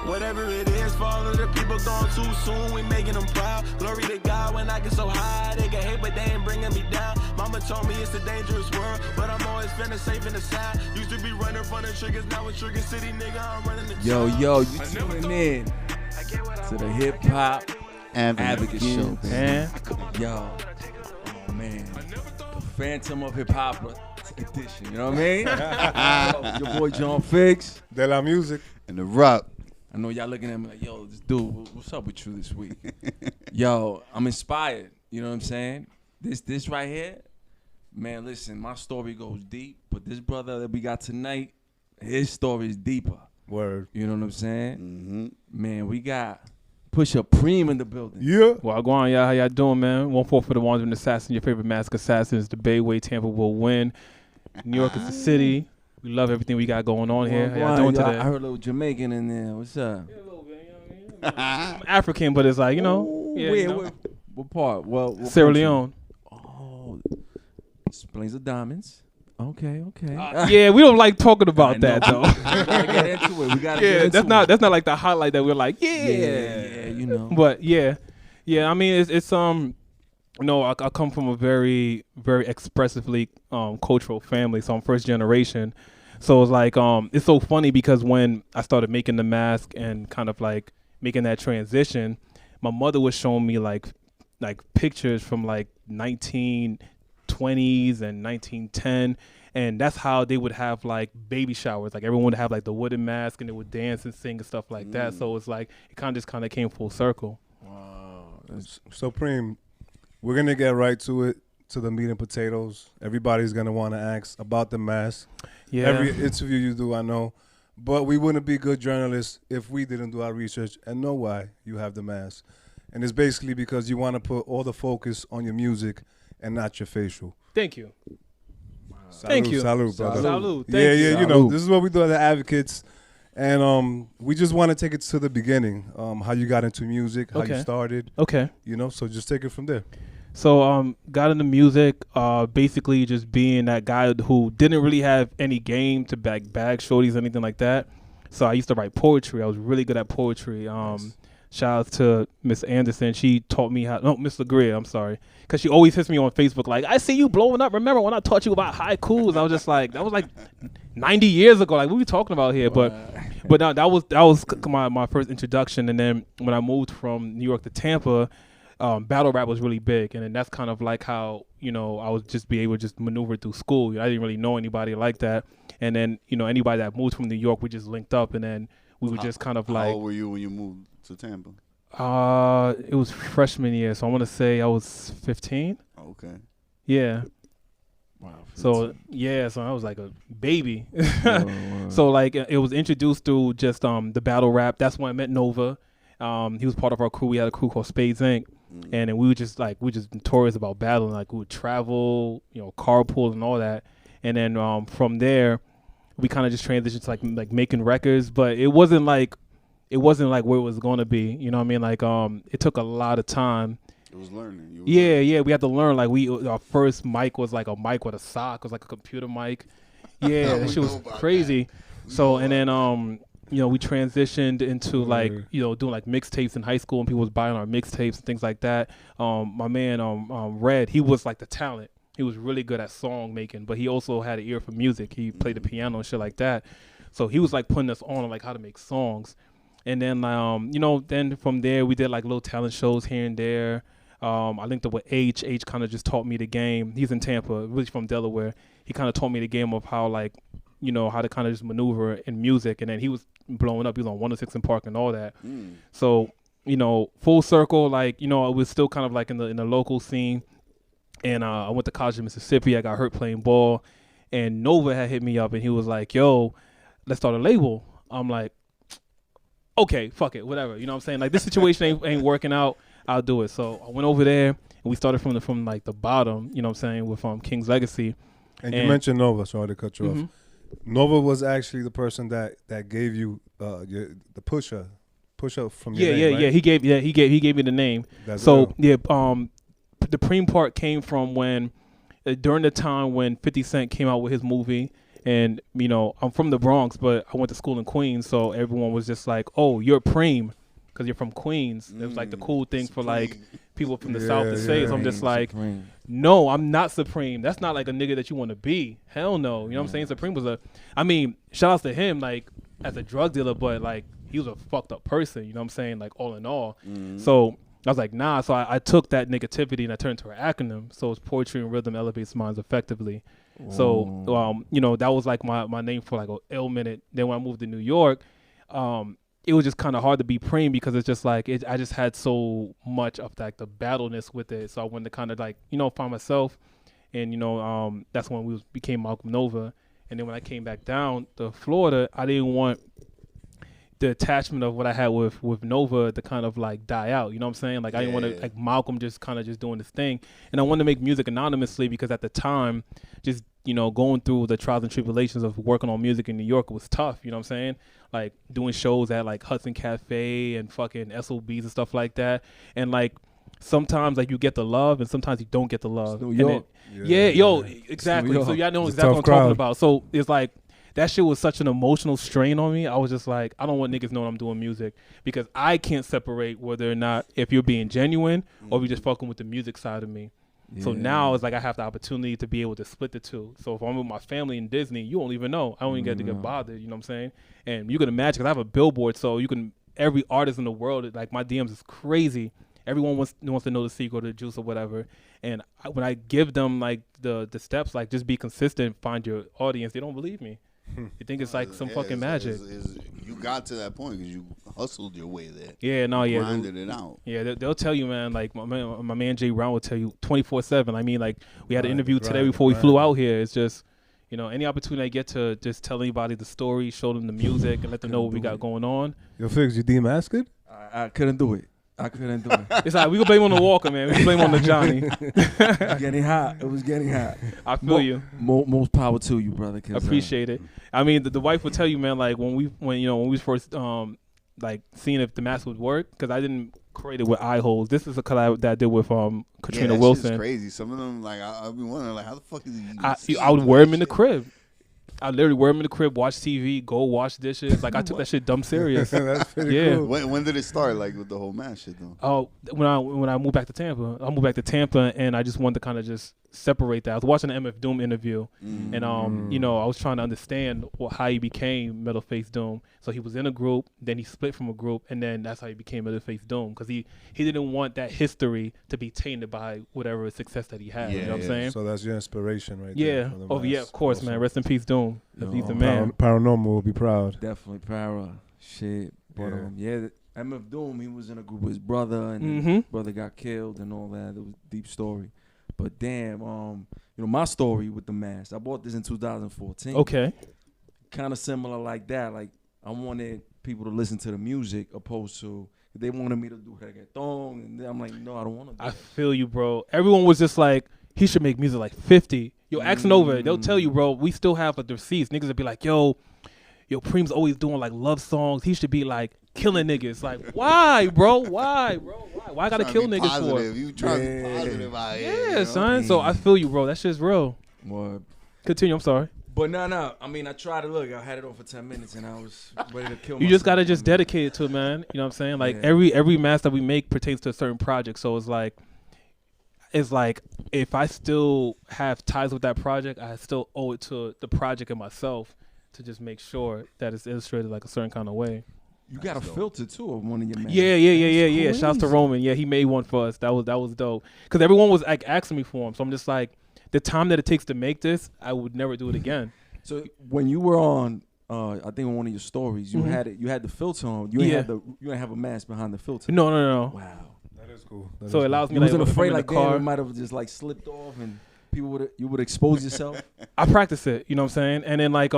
Whatever it is, for all of the people going too soon, we making them proud. Glory to God when I get so high, they can hate, but they ain't bringing me down. Mama told me it's a dangerous world, but I'm always feeling safe in the sound. Used to be running from the triggers, now with Trigger City, nigga, I'm running the Yo, you tuning in to the Hiphop Advocates show, man. Yo, oh man, the Phantom of Hip Hop edition, you know what I mean? Your boy John Fix, De La Music, and the Rock. I know y'all looking at me like, yo, this dude, what's up with you this week? Yo, I'm inspired, you know what I'm saying? This right here, man, listen, my story goes deep, but this brother that we got tonight, his story is deeper. Word. You know what I'm saying? Mm-hmm. Man, we got Pusha Preme in the building. Yeah. Well, go on, y'all. How y'all doing, man? 1-4 for the Wandering Assassin, your favorite masked assassins. The Bayway, Tampa will win. New York is the city. We love everything we got going on here. How y'all doing today? I heard a little Jamaican in there. What's up? Yeah, a little bit, you know what I mean? I'm African, but it's like, you know. Yeah, wait, you know. what part? What Sierra Leone. Oh, explains the diamonds. Okay. Yeah, we don't like talking about that, though. We gotta get into it. We gotta get into that's not like the highlight that we're like, yeah, you know. But yeah. I mean, it's you know, I come from a very, very expressively cultural family, so I'm first generation. So it's like it's so funny because when I started making the mask and kind of like making that transition, my mother was showing me like pictures from like 1920s and 1910, and that's how they would have like baby showers. Like everyone would have like the wooden mask and they would dance and sing and stuff like that. So it's like it kind of came full circle. Wow. So Preme, we're gonna get right to it, to the meat and potatoes. Everybody's gonna want to ask about the mask. Yeah. Every interview you do, I know, but we wouldn't be good journalists if we didn't do our research and know why you have the mask. And it's basically because you want to put all the focus on your music and not your facial. Thank you. Wow. Thank you. Salute, brother. Salute. Yeah, Thank you. you know, this is what we do at the Advocates. And we just want to take it to the beginning, how you got into music, how you started. Okay. You know, so just take it from there. So got into music, basically just being that guy who didn't really have any game to bag shorties, anything like that. So I used to write poetry. I was really good at poetry. Nice. Shout out to Miss Anderson. She taught me Miss LeGrier, I'm sorry. Because she always hits me on Facebook like, I see you blowing up. Remember when I taught you about haikus? I was just like, that was like 90 years ago. Like, what are we talking about here? But no, that was my first introduction. And then when I moved from New York to Tampa, battle rap was really big. And then that's kind of like how, you know, I would just be able to just maneuver through school. I didn't really know anybody like that. And then, you know, anybody that moved from New York, we just linked up. And then we would just kind of like. How old were you when you moved to Tampa? It was freshman year, so I want to say I was 15. Okay. Yeah. Wow. 15. So I was like a baby. So like it was introduced through just the battle rap. That's when I met Nova. He was part of our crew. We had a crew called Spades Inc. And then we were just notorious about battling. Like we would travel, you know, carpool and all that. And then from there, we kind of just transitioned to like making records, but it wasn't like where it was going to be. You know what I mean? Like it took a lot of time. It was learning. Yeah, we had to learn. Like our first mic was like a mic with a sock. It was like a computer mic. Yeah, that shit was crazy. So and then you know, we transitioned into like, you know, doing like mixtapes in high school and people was buying our mixtapes and things like that. My man Red, he was like the talent. He was really good at song making, but he also had an ear for music. He played the piano and shit like that. So he was like putting us on like how to make songs. And then, you know, then from there we did like little talent shows here and there. I linked up with H. H kind of just taught me the game. He's in Tampa, really from Delaware. He kind of taught me the game of how like, you know, how to kind of just maneuver in music. And then he was blowing up. He was on 106 in Park and all that. So, you know, full circle, like, you know, I was still kind of like in the local scene. And I went to college in Mississippi. I got hurt playing ball. And Nova had hit me up and he was like, yo, let's start a label. I'm like, okay, fuck it, whatever. You know what I'm saying? Like this situation ain't working out. I'll do it. So I went over there and we started from like the bottom, you know what I'm saying, with King's Legacy. And you mentioned Nova, sorry to cut you off. Nova was actually the person that gave you the Pusha from your name, right? He gave me the name. That's so the Preme part came from when during the time when 50 Cent came out with his movie And, I'm from the Bronx, but I went to school in Queens, so everyone was just like, oh, you're Preme because you're from Queens. It was like the cool thing for like people from the South to say. So I'm just like, no, I'm not Supreme. That's not like a nigga that you want to be. Hell no. You know what I'm saying? Supreme was shout outs to him like as a drug dealer, but like he was a fucked up person. You know what I'm saying? Like all in all. So I was like, nah. So I took that negativity and I turned it into an acronym. So it's poetry and rhythm elevates minds effectively. So, that was like my name for like a minute. Then when I moved to New York, it was just kind of hard to be Preme because it's just like, I just had so much of like the battleness with it. So I wanted to kind of like, find myself. And, that's when we became Malcolm Nova. And then when I came back down to Florida, I didn't want the attachment of what I had with Nova to kind of like die out. You know what I'm saying? Like I didn't want to like Malcolm just kind of just doing this thing. And I wanted to make music anonymously because at the time, just, going through the trials and tribulations of working on music in New York was tough. You know what I'm saying? Like doing shows at like Hudson Cafe and fucking SOBs and stuff like that. And like sometimes like you get the love and sometimes you don't get the love. New York. Exactly. So y'all know exactly what I'm talking about. So it's like, that shit was such an emotional strain on me. I was just like, I don't want niggas knowing I'm doing music because I can't separate whether or not if you're being genuine or if you're just fucking with the music side of me. Yeah. So now it's like I have the opportunity to be able to split the two. So if I'm with my family in Disney, you won't even know. I don't even get to get bothered. You know what I'm saying? And you can imagine, because I have a Billboard, so every artist in the world, like my DMs is crazy. Everyone wants to know the secret or the juice or whatever. And when I give them like the steps, like just be consistent, find your audience, they don't believe me. You think it's like some fucking magic. You got to that point because you hustled your way there. Yeah, no, yeah. Grinded it out. Yeah, they'll tell you, man, like my man Jay Brown will tell you 24/7. I mean, like we had an interview today before we flew out here. It's just, any opportunity I get to just tell anybody the story, show them the music, and let them know what we got going on. Yo, Figs, you demasked it? I couldn't do it. It's like we can blame on the Walker, man. We can blame on the Johnny. It was getting hot. I feel you. Most power to you, brother. Appreciate it. I mean, the wife would tell you, man. Like when we first like seeing if the mask would work, because I didn't create it with eye holes. This is a collab that I did with Katrina Wilson. That's crazy. Some of them, like I've been wondering, like how the fuck is he? I would wear them in the crib. I literally wear them in the crib, watch TV, go wash dishes. Like I took that shit dumb serious. That's pretty cool. When did it start? Like with the whole mask shit though? Oh, when I moved back to Tampa. I moved back to Tampa, and I just wanted to kind of just separate that. I was watching the MF Doom interview, and I was trying to understand how he became Metal Face Doom. So he was in a group, then he split from a group, and then that's how he became Metal Face Doom, because he didn't want that history to be tainted by whatever success that he had. You know what I'm saying? So that's your inspiration, right? Yeah. There Oh yeah, of course, man. Rest in peace, Doom. He's the man. Paranormal will be proud. Definitely para. Shit. But MF Doom, he was in a group with his brother, and his brother got killed and all that. It was a deep story. But damn, my story with the mask. I bought this in 2014. Okay. Kind of similar like that. Like I wanted people to listen to the music opposed to they wanted me to do reggaeton, and I'm like, no, I don't want to. I feel you, bro. Everyone was just like, he should make music like 50. Yo, ask Nova. They'll tell you, bro. We still have the receipts. Niggas would be like, yo, Preem's always doing like love songs. He should be like killing niggas. Like, why, bro? Why I gotta kill niggas positive. for? You trying to be positive out here. Yeah, son. So I feel you, bro. That shit's real. What? Continue. I'm sorry. But no. I mean, I tried to look. I had it on for 10 minutes, and I was ready to kill myself. You just gotta just dedicate it to it, man. You know what I'm saying? Like every mask that we make pertains to a certain project. So it's like if I still have ties with that project, I still owe it to the project and myself to just make sure that it's illustrated like a certain kind of way. You got a filter too of one of your masks. Yeah. Shouts to Roman. Yeah, he made one for us. That was dope. Because everyone was like asking me for him. So I'm just like, the time that it takes to make this, I would never do it again. So when you were on, I think on one of your stories, you had the filter on. You didn't have a mask behind the filter. No. Wow, that is cool. So it allows me. You wasn't like, afraid like car, it might have just like slipped off and you would expose yourself. I practice it, you know what I'm saying, and then like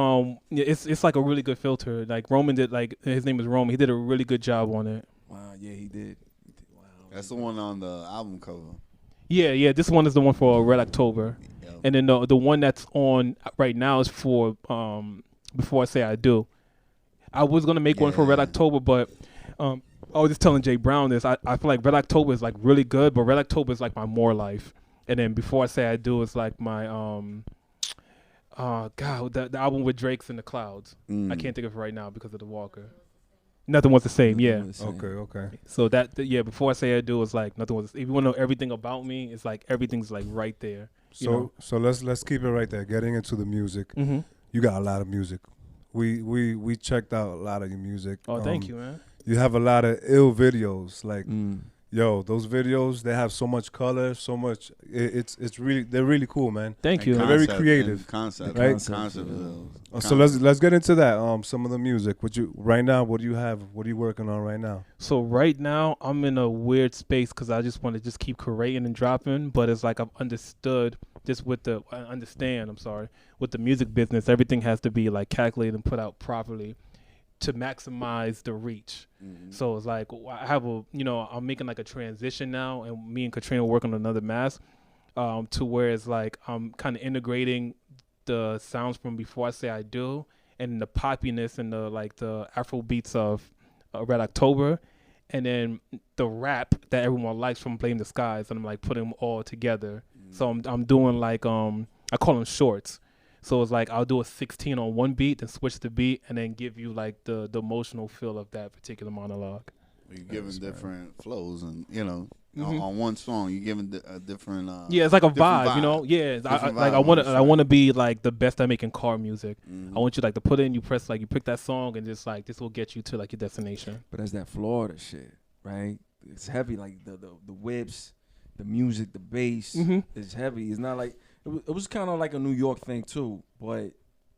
it's like a really good filter. Like Roman did, like his name is Roman. He did a really good job on it. Wow, yeah, he did. Wow, that's the one on the album cover. Yeah. This one is the one for Red October, and then the one that's on right now is for Before I Say I Do. I was gonna make one for Red October, but I was just telling Jay Brown this. I feel like Red October is like really good, but Red October is like my more life. And then Before I Say I Do is like my God, the album with Drake's in the Clouds. I can't think of it right now because of the Walker. Nothing was the same. Yeah. Okay. So before I Say I Do was like nothing was. If you want to know everything about me, it's like everything's like right there. So let's keep it right there. Getting into the music, you got a lot of music. We checked out a lot of your music. Oh, thank you, man. You have a lot of ill videos. Like, yo, those videos, they have so much color, so much. It's really, they're really cool, man. Thank you. They're very creative. Concept, right? So let's get into that. Some of the music. Right now? What do you have? What are you working on right now? So right now, I'm in a weird space because I just want to just keep creating and dropping. But it's like I've understood just with the with the music business, everything has to be like calculated and put out properly to maximize the reach. So it's like I have I'm making like a transition now, and me and Katrina work on another mask to where it's like I'm kind of integrating the sounds from Before I Say I Do and the poppiness and the Afro beats of Red October, and then the rap that everyone likes from Blame the Skies, and I'm like putting them all together. So I'm doing like I call them shorts. So it's like I'll do a 16 on one beat, then switch the beat, and then give you like the emotional feel of that particular monologue. You're giving different flows, and on one song, you're giving a different. It's like a vibe, Yeah, I want to be like the best at making car music. I want you like to put in, you press you pick that song, and just like this will get you to like your destination. But that's that Florida shit, right? It's heavy, like the whips, the music, the bass. It's heavy. It's not like. It was kind of like a New York thing too, but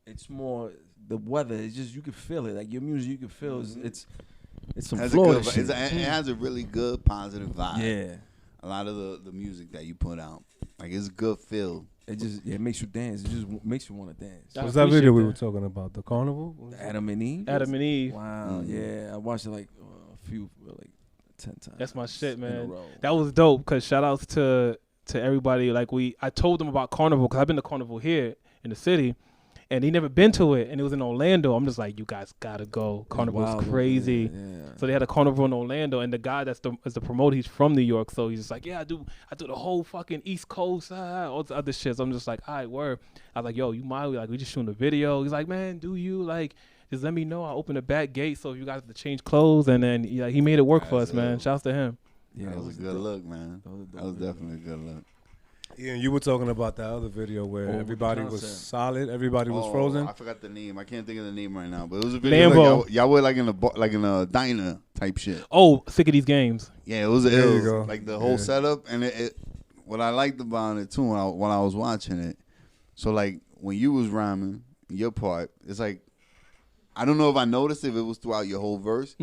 it's more the weather. It's just you can feel it. Like your music, you can feel it's some Florida shit. It has a really good positive vibe. Yeah, a lot of the music that you put out, like it's a good feel. It makes you dance. It just makes you want to dance. What's that video we were talking about? The carnival? Adam and Eve. Adam and Eve. Wow. Yeah, I watched it like a few 10 times. That's my shit, man. That was dope. Because shout outs to everybody. I told them about Carnival because I've been to Carnival here in the city, and they never been to it, and it was in Orlando. I'm just like, you guys gotta go. Carnival's crazy. Yeah. So they had a Carnival in Orlando, and the guy that's the promoter, he's from New York, so he's just like, yeah, I do the whole fucking East Coast, all the other shit. So I'm just like, all right, word. I was like, yo, you mind? We just shooting a video. He's like, man, do you just let me know. I'll open the back gate so if you guys have to change clothes, and then he made it work for us, man. Shouts to him. Yeah, that was a good look, man. That was definitely a good look. Yeah, you were talking about that other video where everybody was solid, everybody was frozen. I forgot the name. I can't think of the name right now, but it was a video. Lambo. Y'all were like in a diner type shit. Oh, sick of these games. Yeah, it was like the whole setup, and it what I liked about it too when I was watching it. So like when you was rhyming your part, it's like I don't know if I noticed if it was throughout your whole verse,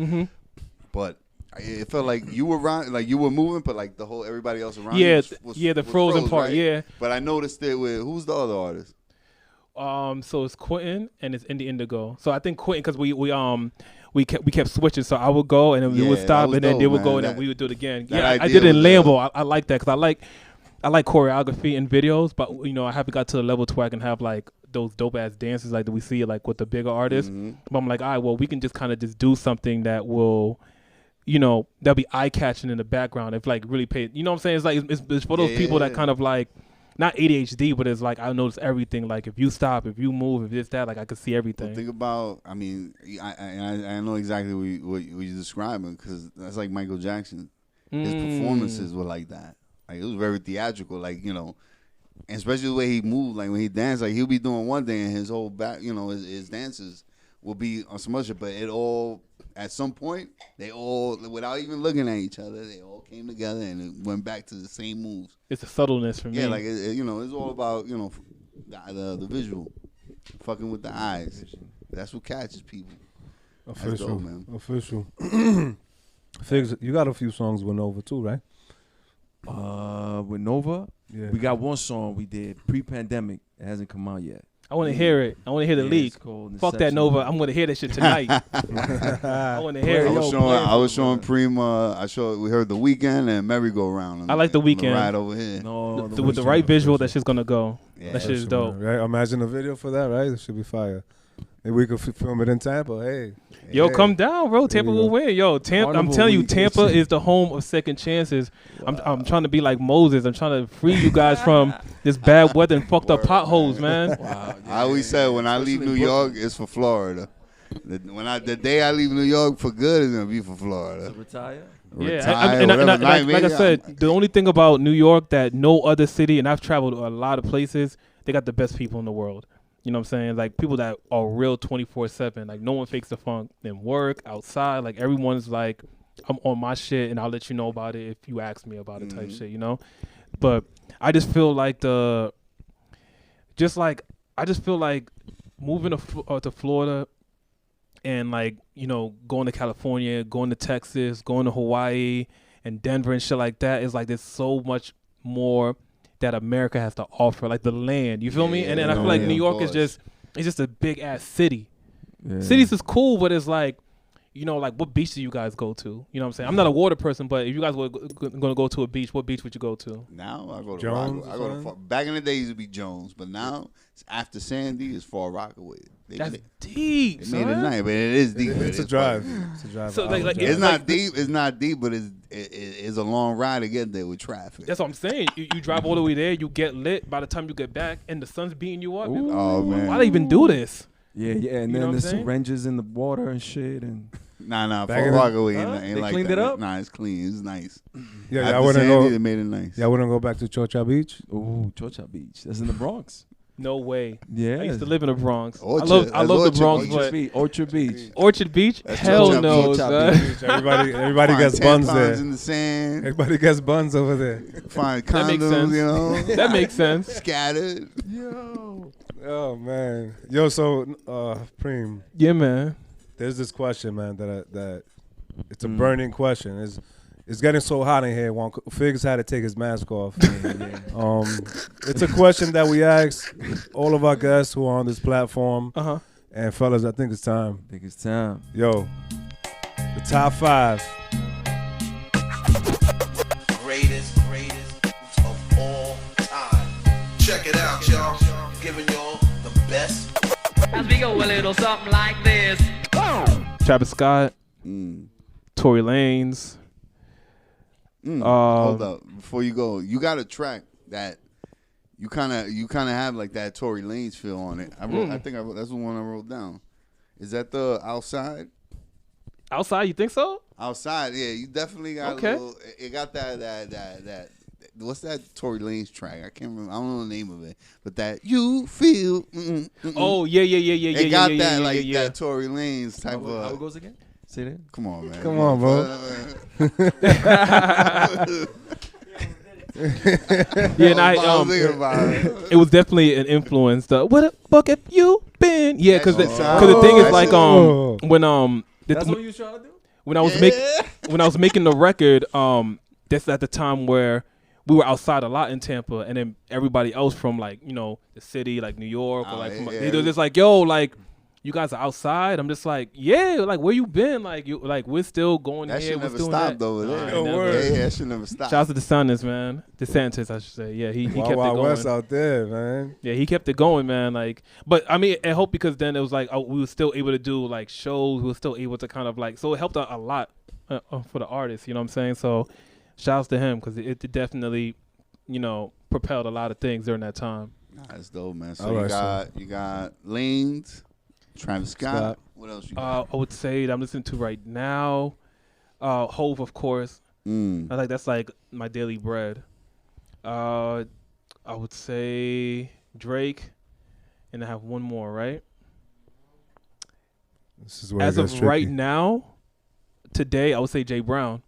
but. It felt like you were you were moving, but like the whole everybody else around you was the frozen part, right? yeah. But I noticed it with who's the other artist? So it's Quentin and it's Indie Indigo. So I think Quentin because we kept switching. So I would go and then we would stop and then they would go and then we would do it again. Yeah, I did it in Lambo. I like that because I like choreography in videos, but I haven't got to the level to where I can have like those dope ass dances like that we see like with the bigger artists. But I'm like, all right, well we can just kind of just do something that will. That'll be eye-catching in the background if like really pay. You know what I'm saying? It's like it's for those people that kind of like not ADHD, but it's like I notice everything. Like if you stop, if you move, if this that, like I can see everything. Well, think about. I mean, I know exactly what you're describing because that's like Michael Jackson. His performances were like that. Like it was very theatrical. Like and especially the way he moved. Like when he danced, like he'll be doing one thing and his whole back. His dances will be on some other shit, but it all. At some point, they all, without even looking at each other, they all came together and it went back to the same moves. It's a subtleness for me. Yeah, like it's all about the visual, fucking with the eyes. That's what catches people. Official, dope, man. Official. Figs, you got a few songs with Nova too, right? With Nova, yeah. We got one song we did pre-pandemic. It hasn't come out yet. I want to hear it. I want to hear the leak. Fuck that Nova. I'm going to hear that shit tonight. I want to hear it. I was showing Preme. We heard The Weeknd and Merry Go Round. I like The Weeknd. Right over here. No, with the right visual, that shit's going to go. Yeah, that shit is dope. Right? Imagine a video for that, right? It should be fire. Maybe we could film it in Tampa. Hey. Yo, come down, bro. Tampa will win. Yo, Tampa. I'm telling you, Tampa is the home of second chances. Wow. I'm trying to be like Moses. I'm trying to free you guys from this bad weather and fucked up potholes, man. Wow. I always said when I leave New York, it's for Florida. The day I leave New York for good is gonna be for Florida. So retire. Yeah, like I said, the only thing about New York that no other city, and I've traveled a lot of places, they got the best people in the world. You know what I'm saying? Like people that are real 24/7. Like no one fakes the funk in work, outside. Like everyone's like, I'm on my shit and I'll let you know about it if you ask me about it type shit, you know? But I just feel like moving to Florida and like, you know, going to California, going to Texas, going to Hawaii and Denver and shit like that is like there's so much more that America has to offer, like the land. You feel me? And then I feel like New York is just a big ass city. Yeah. Cities is cool, but it's like, you know, like what beach do you guys go to? You know what I'm saying? I'm not a water person, but if you guys were going to go to a beach, what beach would you go to? Now I go to Jones. Back in the day, it used to be Jones, but now after Sandy, it's Far Rockaway. That's deep. They made it nice, but it is deep. It's a drive. It's a drive. So like it's not deep. It's not deep, but it's a long ride to get there with traffic. That's what I'm saying. You drive all the way there, you get lit. By the time you get back, and the sun's beating you up. Like, oh man, why they even do this? Yeah, and then the syringes in the water and shit and. Nah, Far Rockaway ain't they like cleaned that. it up? Nah, it's clean. It's nice. Yeah, I wouldn't go. They made it nice. Yeah, I wouldn't go back to Chocha Beach. Ooh, Chocha Beach. That's in the Bronx. No way. Yeah. I used to live in the Bronx. Orchard. I love the Bronx, but Orchard Beach. Orchard Beach? Hell no, son. Everybody gets buns there. In the sand. Everybody gets buns over there. Find condoms, you know. That makes sense. Scattered. Yo. Oh man. Yo, so Preme. Yeah, man. There's this question, man, that it's a burning question. It's getting so hot in here. Figs had to take his mask off. It's a question that we ask all of our guests who are on this platform. And fellas, I think it's time. Yo, the top 5. Greatest of all time. Check it out, y'all. Giving y'all the best. As we go a little something like this. Travis Scott, Tory Lanez. Hold up, before you go, you got a track that you kind of have like that Tory Lanez feel on it. I think that's the one I wrote down. Is that the Outside? Outside, you think so? Outside, yeah, you definitely got a little. It got that. What's that Tory Lanez track? I can't remember. I don't know the name of it, but that you feel. Oh yeah. It got that Tory Lanez type of. How it goes again? Say that. Come on, man. Come on, bro. Yeah, and it was definitely an influence. What the fuck have you been? Yeah, because the thing is like when that's what you was trying to do. When I was making the record, that's at the time where we were outside a lot in Tampa, and then everybody else from like, you know, the city, like New York, or like they were just like, yo, like you guys are outside. I'm just like, yeah, like where you been? Like you, like we're still going that here. That shit never stopped over there. Yeah, that shit never stopped. Shout out to DeSantis, man. DeSantis, I should say. Yeah, he kept it going. West out there, man. Yeah, he kept it going, man. Like, but I mean, I hope because then it was like we were still able to do like shows. We were still able to kind of like, so it helped out a lot for the artists. You know what I'm saying? So, shouts to him because it definitely, you know, propelled a lot of things during that time. Nah, that's dope, man. So you got Lanes, Travis Scott. What else you got? I would say that I'm listening to right now. Hove, of course. That's like my daily bread. I would say Drake, and I have one more, right? This is where as of right now, today I would say Jay Brown.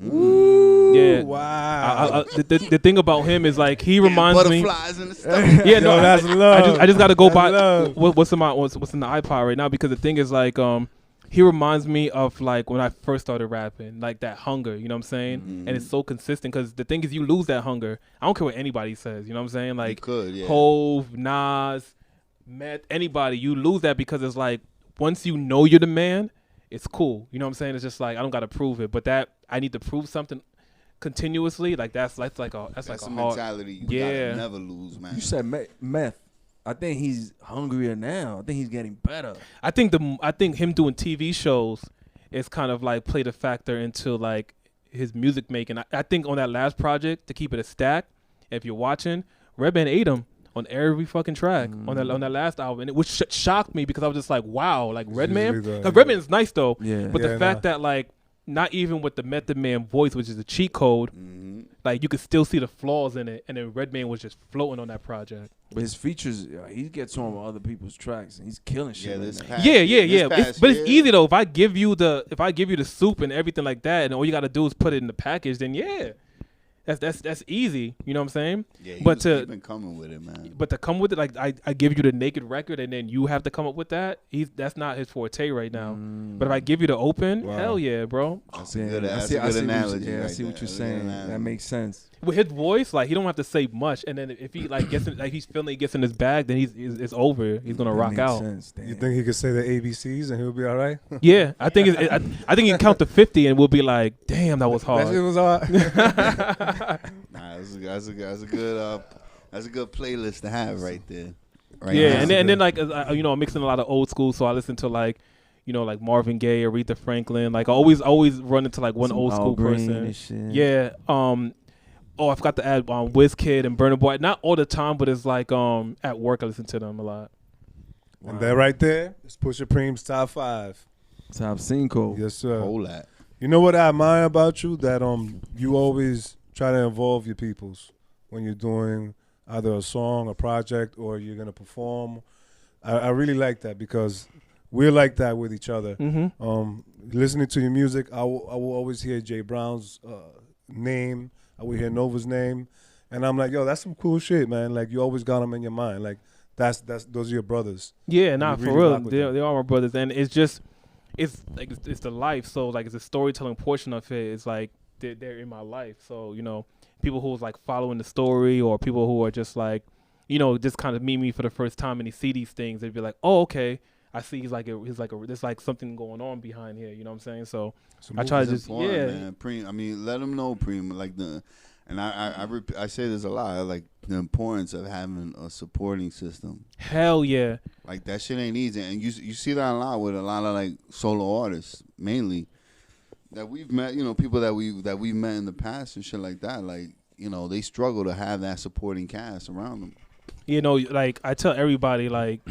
Ooh, yeah. Wow. The thing about him is like he reminds me. Butterflies in the stomach. Yeah, no, that's love. I just got to go by love. what's in the iPod right now, because the thing is like he reminds me of like when I first started rapping, like that hunger, you know what I'm saying? Mm-hmm. And it's so consistent because the thing is you lose that hunger. I don't care what anybody says, you know what I'm saying? Like Hove, Nas, Meth, anybody, you lose that because it's like once you know you're the man, it's cool. You know what I'm saying? It's just like I don't got to prove it, but that I need to prove something continuously. Like that's like a hard mentality. You gotta never lose, man. You said Meth. I think he's hungrier now. I think he's getting better. I think him doing TV shows is kind of like played a factor into like his music making. I think on that last project, to keep it a stack, if you're watching, Redman ate him on every fucking track on that last album, which shocked me because I was just like, wow, like Redman. Because Redman is nice though, but the fact that like not even with the Method Man voice, which is a cheat code, like you could still see the flaws in it, and then Redman was just floating on that project. But his features, he gets on other people's tracks, and he's killing shit. Yeah. But it's easy though. If I give you the soup and everything like that, and all you got to do is put it in the package, then that's easy. You know what I'm saying? Yeah, but he's been coming with it, man. But to come with it, like I give you the naked record, and then you have to come up with that. That's not his forte right now. But if I give you the open, hell yeah, bro. That's a good analogy. I see what you're saying. That makes sense. With his voice, like he don't have to say much, and then if he like gets in, like he's feeling he gets in his bag, then it's over. He's gonna rock out. You think he could say the ABCs and he'll be all right? Yeah, I think I think he can count to 50 and we'll be like, damn, that was hard. That shit was hard. Nah, that's a good playlist to have right there. Right yeah, and then like I'm mixing a lot of old school, so I listen to like like Marvin Gaye, Aretha Franklin. Like I always run into like one old school person. Yeah. I forgot to add WizKid and Burna Boy. Not all the time, but it's like at work I listen to them a lot. Wow. And that right there is Pusha Preme's top 5. Top 5. Yes, sir. Hold that. You know what I admire about you? That you always try to involve your peoples when you're doing either a song, a project, or you're gonna perform. I really like that because we're like that with each other. Listening to your music, I will always hear Jay Brown's name. I would hear Nova's name, and I'm like, yo, that's some cool shit, man. Like you always got them in your mind. Like that's those are your brothers. Yeah, nah, for real, they are my brothers, and it's the life. So like it's a storytelling portion of it. It's like they're in my life. So people who was like following the story, or people who are just like, just kind of meet me for the first time and they see these things, they'd be like, oh, okay. I see there's like something going on behind here, you know what I'm saying? So I try to just man. Preme, I mean, let them know, Preme, like I say this a lot, like the importance of having a supporting system. Hell yeah. Like that shit ain't easy, and you see that a lot with a lot of like solo artists, mainly that we've met, people that we've met in the past and shit like that. Like they struggle to have that supporting cast around them. Like I tell everybody, like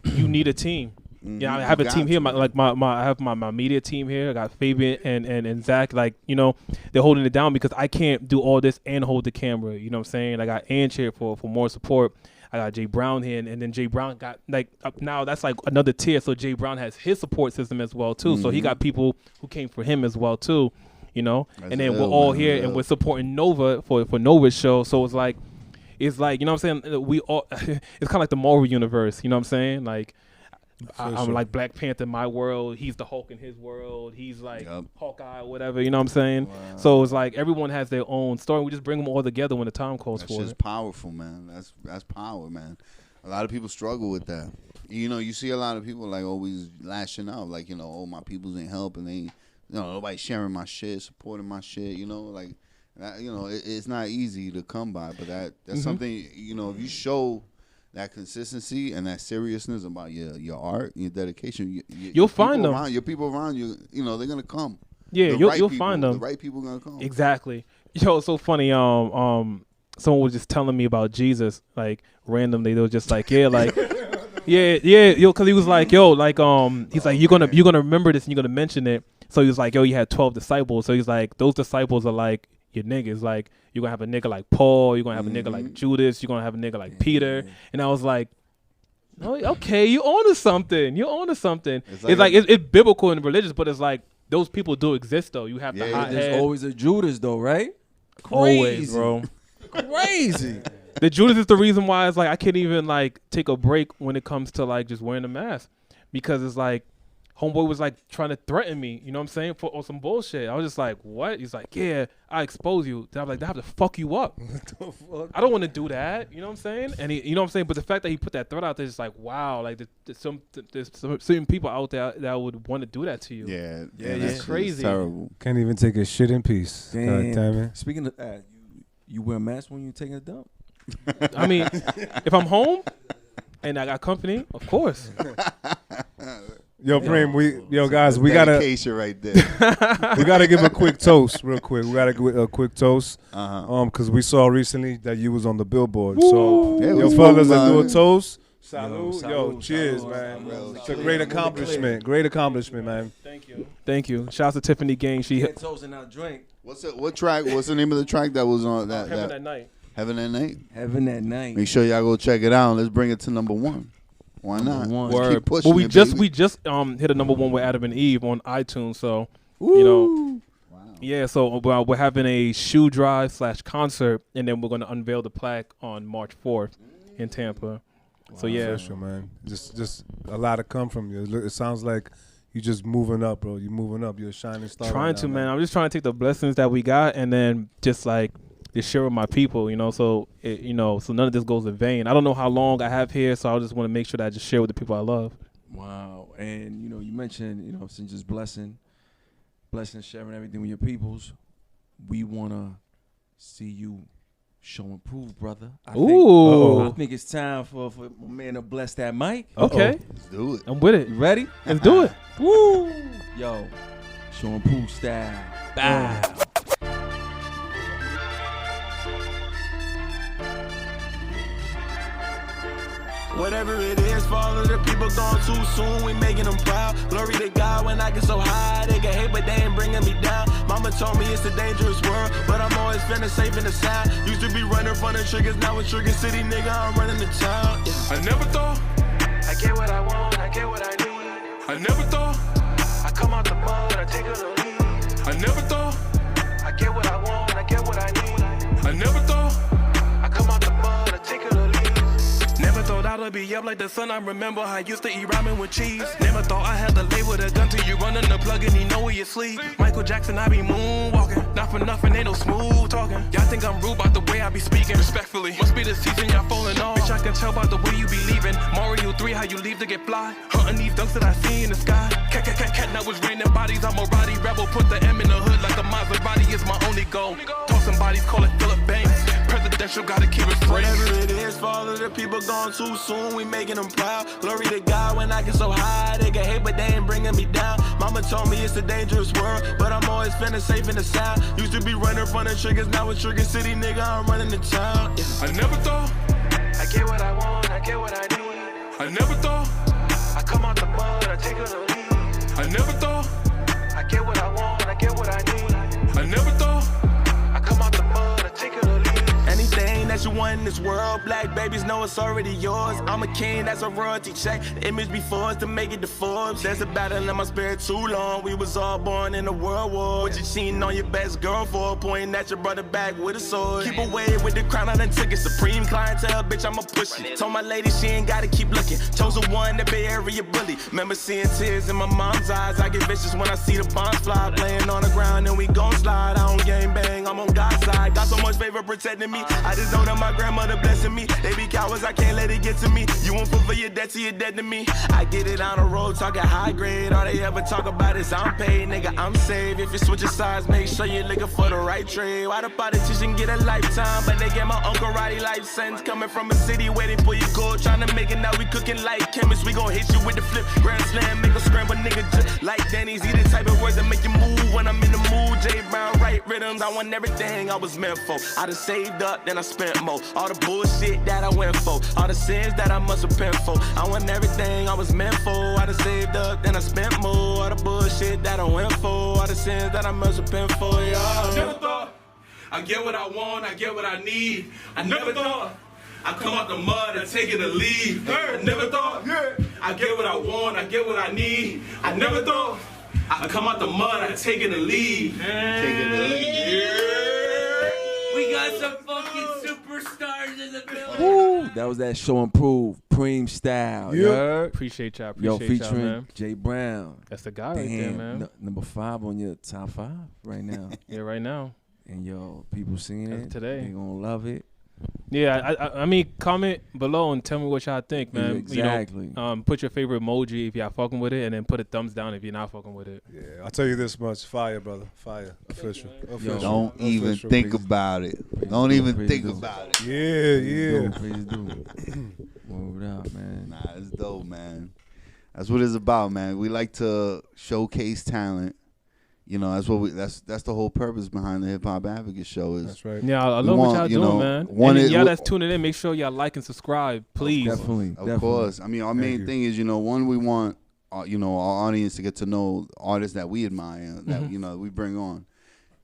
you need a team. Yeah, I have a team here. I have my media team here. I got Fabian and Zach. Like they're holding it down because I can't do all this and hold the camera. You know what I'm saying? I got Ange here for more support. I got Jay Brown here, and then Jay Brown got like now that's like another tier. So Jay Brown has his support system as well too. So he got people who came for him as well too. And then we're all here and we're supporting Nova for Nova's show. So it's like you know what I'm saying? We all it's kind of like the Marvel universe. You know what I'm saying? Like. I'm like Black Panther in my world. He's the Hulk in his world. He's like Hawkeye or whatever. You know what I'm saying? Wow. So it's like everyone has their own story. We just bring them all together when the time calls for it. That's just powerful, man. That's power, man. A lot of people struggle with that. You see a lot of people like always lashing out, like my people's ain't helping. They, nobody's sharing my shit, supporting my shit. Like that. It's not easy to come by, but that's something. If you show that consistency and that seriousness about your art, your dedication, you'll find them. Your people around you, they're gonna come. Yeah, you'll find them. The right people gonna come. Exactly. Yo, it's so funny. Someone was just telling me about Jesus, like randomly. They were just like, yeah, like, because he was like, yo, like, he's like, you're gonna remember this and you're gonna mention it. So he was like, yo, you had 12 disciples. So he's like, those disciples are like your niggas. Like, you're going to have a nigga like Paul. You're going to have a nigga like Judas. You're going to have a nigga like Peter. And I was like, oh, okay, you onto something. It's biblical and religious, but it's like those people do exist, though. You have the hot There's head. always a Judas, though, right? Always, bro. Crazy. The Judas is the reason why it's like I can't even like take a break when it comes to like just wearing a mask, because it's like homeboy was like trying to threaten me, you know what I'm saying, for some bullshit. I was just like, what? He's like, yeah, I expose you. Then I'm like, I have to fuck you up. What the fuck? I don't want to do that, you know what I'm saying? And he, you know what I'm saying? But the fact that he put that threat out there is like, wow, like there's some certain people out there that would want to do that to you. Yeah, it's crazy. Terrible. Can't even take a shit in peace. Damn. God damn it. Speaking of you wear a mask when you're taking a dump? I mean, if I'm home, And I got company, of course. Yo, Preme, guys, we gotta dedication right there. we gotta give a quick toast, real quick. We gotta give a quick toast, because we saw recently that you was on the Billboard. Woo. So, Yeah, yo, fellas, let's do a toast. Salud. Yo, cheers, man. It's a great accomplishment. Great accomplishment, man. Thank you. Shout out to Tiffany Gang. She hit toast and not drink. What track? What's the name of the track that was on that? Heaven at Night. Heaven at Night. Heaven at Night. Make sure y'all go check it out. Let's bring it to number 1. Why not? Word. Keep pushing Well, we it, just baby. we just hit a number 1 with Adam and Eve on iTunes. So you know, yeah. So we're having a shoe drive / concert, and then we're gonna unveil the plaque on March 4th in Tampa. So yeah, Official, man. Just a lot to come from you. It sounds like you just moving up, bro. You moving up. You're a shining star. trying right to, now, man. I'm just trying to take the blessings that we got, and then just share with my people, so so none of this goes in vain. I don't know how long I have here, so I just want to make sure that I just share with the people I love. Wow. And, you mentioned, since just blessing, sharing everything with your peoples, we want to see you show and prove, brother. I think it's time for my man to bless that mic. Okay. Let's do it. I'm with it. You ready? Let's do it. Woo! Yo, show and prove style. Bow. Whatever it is, for all of the people gone too soon, we making them proud. Glory to God when I get so high, they get hate, but they ain't bringing me down. Mama told me it's a dangerous world, but I'm always feeling safe in the sound. Used to be running from the triggers, now in Trigger City, nigga, I'm running the town. Yeah. I never thought I get what I want, I get what I need. I never thought I come out the mud, I take it or leave. I never thought I get what I want, I get what I need. I never thought I come out the mud, I take it or leave. Never thought I'd be up like the sun. I remember I used to eat ramen with cheese. Never thought I had to lay with a gun till you run in the plug and he know where you sleep. Michael Jackson, I be moonwalking. Not for nothing, ain't no smooth talking. Y'all think I'm rude about the way I be speaking. Respectfully, must be the season y'all falling off. Bitch, I can tell by the way you be leaving. Mario 3, how you leave to get fly. Hunting these dunks that I see in the sky. Cat, now it's raining bodies. I'm a roddy rebel. Put the M in the hood like a Maserati is my only goal. Tossing bodies, call it Philip Banks. Presidential, gotta keep it free. Whatever it is, for all of the people gone too soon, we making them proud. Glory to God when I get so high, they get hate, but they ain't bringing me down. Mama told me it's a dangerous world, but I'm always feeling safe in the sound. Used to be running from the triggers, now in Trigger City, nigga, I'm running the town. Yeah. I never thought I get what I want, I get what I need. I never thought I come out the mud, I take it or leave. I never thought I get what I want, I get what I need. I never thought I come out the mud, I take it or leave. Anything that you want in this world, black babies know it's already yours. I'm a king, that's a royalty check. The image before us to make it to Forbes. There's a battle in my spirit too long. We was all born in a world war. What you cheating on your best girl for? Pointing at your brother back with a sword. Keep away with the crown, I done took it. Supreme clientele, bitch, I'ma push it. Told my lady she ain't gotta keep looking. Chosen one, the Bay Area bully. Remember seeing tears in my mom's eyes. I get vicious when I see the bombs fly. Playing on the ground and we gon' slide. I don't gang bang, I'm on God's side. Got so much favor protecting me. I just know that my grandmother blessing me. They be cowards, I can't let it get to me. You won't fulfill your debt till you're dead to me. I get it on the road, talking high grade. All they ever talk about is I'm paid, nigga, I'm saved. If you switch your sides, make sure you're looking for the right trade. Why the politician get a lifetime, but they get my Uncle Roddy life sentence. Coming from a city where they pull your gold, trying to make it now we cooking like chemists. We gon' hit you with the flip, grand slam, make a scramble, nigga, just like Denny's. He the type of words that make you move when I'm in the mood. J Brown, right rhythms, I want everything I was meant for. I done saved up, then I spent more. All the bullshit that I went for, all the sins that I must repent for. I want everything I was meant for. I done saved up, then I spent more. All the bullshit that I went for, all the sins that I must repent for, yeah. I never thought I get what I want, I get what I need. I never thought I come out the mud and take it or leave. I never thought I get what I want, I get what I need. I never thought I come out the mud, I take it or leave. Take it or leave. We got some fucking superstars in the building. Woo! That was that show and prove, Preme style. Yeah. Appreciate y'all. Yo, Appreciate y'all, featuring man. Jay Brown. That's the guy right there, man. Number 5 on your top 5 right now. Yeah, right now. And yo, people seeing it today. They gonna love it. Yeah, I mean, comment below and tell me what y'all think, man. Exactly. You know, put your favorite emoji if y'all fucking with it, and then put a thumbs down if you're not fucking with it. Yeah, I'll tell you this much. Fire, brother. Fire. Official. Don't even think about it. Don't even think about it. Yeah. Please do. Word up, man. Nah, it's dope, man. That's what it's about, man. We like to showcase talent. You know, that's the whole purpose behind the Hip Hop Advocates show. Is That's right. Yeah, I love what y'all doing, man. And y'all that's tuning in, make sure y'all like and subscribe, please. Definitely. Of course. I mean, our main thing is, one, we want, our audience to get to know artists that we admire, that we bring on,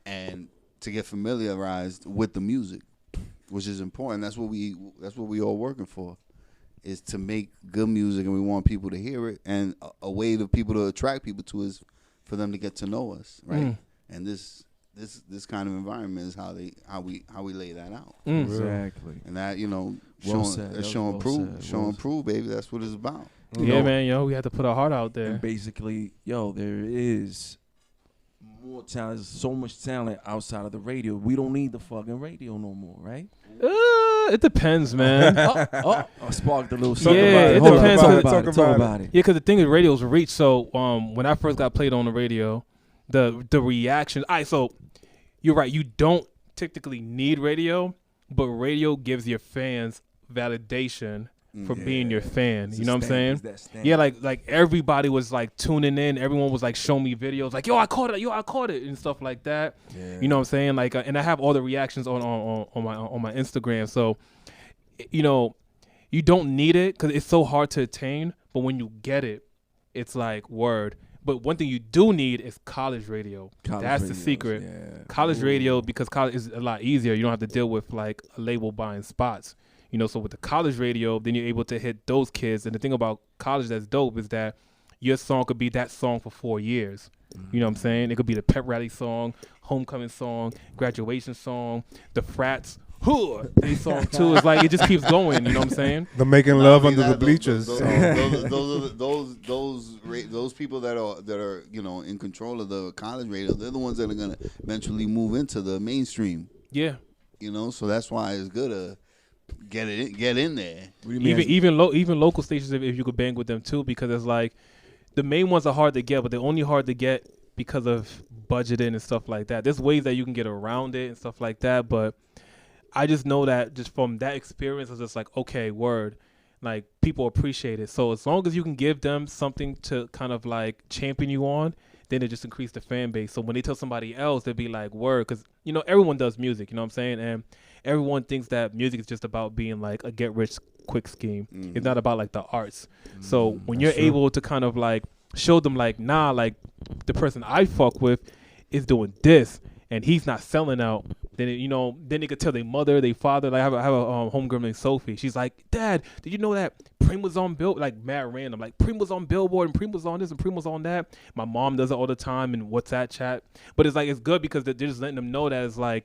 and to get familiarized with the music, which is important. That's what we all working for, is to make good music, and we want people to hear it. And a way to people to attract people to is for them to get to know us, right? And this kind of environment is how we lay that out. Exactly. And that Well showing proof, baby. That's what it's about. Yeah, man, we had to put our heart out there. And basically, there is more talent, so much talent outside of the radio. We don't need the fucking radio no more, right? It depends, man. I sparked a little Yeah, something. it depends. Talk about it. Yeah, because the thing is, radio's reach. So when I first got played on the radio, the reaction. So you're right. You don't technically need radio, but radio gives your fans validation for being your fan. You know what I'm saying? Yeah, like everybody was like tuning in. Everyone was like showing me videos like, yo, I caught it and stuff like that. Yeah. You know what I'm saying? Like, and I have all the reactions on my Instagram. So, you don't need it because it's so hard to attain. But when you get it, it's like word. But one thing you do need is college radio. That's the secret. Yeah. College radio, because college is a lot easier. You don't have to deal with like a label buying spots. So with the college radio, then you're able to hit those kids. And the thing about college that's dope is that your song could be that song for 4 years. You know what I'm saying? It could be the pep rally song, homecoming song, graduation song, the frats. They song too. It's like it just keeps going. You know what I'm saying? The making love under the bleachers. Those people that are in control of the college radio. They're the ones that are gonna eventually move into the mainstream. Yeah. So that's why it's good to get in there. Even local stations, if you could bang with them too, because it's like the main ones are hard to get, but they're only hard to get because of budgeting and stuff like that. There's ways that you can get around it and stuff like that, but I just know that just from that experience, it's just like, okay, word, like people appreciate it. So as long as you can give them something to kind of like champion you on, then it just increase the fan base. So when they tell somebody else, they'll be like, word, because everyone does music, you know what I'm saying? And everyone thinks that music is just about being like a get rich quick scheme. It's not about like the arts. So when you're able to kind of like show them like, nah, like the person I fuck with is doing this and he's not selling out, then then they could tell their mother, their father. Like I have a homegirl named Sophie. She's like, Dad, did you know that Preme was on Billboard? Like mad random. Like Preme was on Billboard and Preme was on this and Preme was on that. My mom does it all the time in WhatsApp chat. But it's like it's good because they're just letting them know that it's like,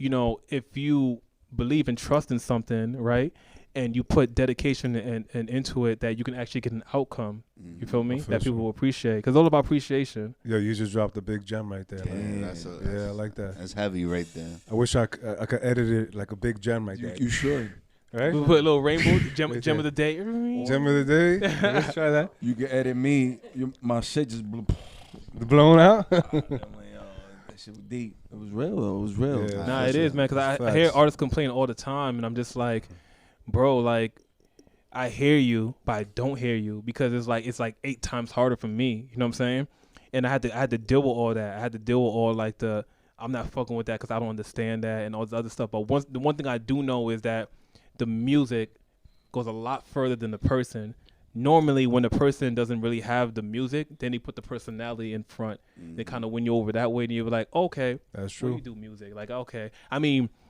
if you believe and trust in something, right, and you put dedication and into it, that you can actually get an outcome. You feel me? That people will appreciate. Because it's all about appreciation. Yo, you just dropped a big gem right there. I like that. That's heavy right there. I wish I could edit it like a big gem right there. You should. Right? We put a little rainbow, gem of the day. Gem of the day? Let's try that. You can edit me. My shit just blew. Blown out? That shit was deep. It was real, though. It was real. Yeah, nah, it is, man, because I hear artists complain all the time, and I'm just like, bro, like, I hear you, but I don't hear you, because it's like 8 times harder for me. You know what I'm saying? And I had to deal with all that. I had to deal with all like I'm not fucking with that because I don't understand that and all this other stuff. But the one thing I do know is that the music goes a lot further than the person. Normally, when the person doesn't really have the music, then they put the personality in front. They kind of win you over that way, and you're like, okay, that's true. You do music, like okay.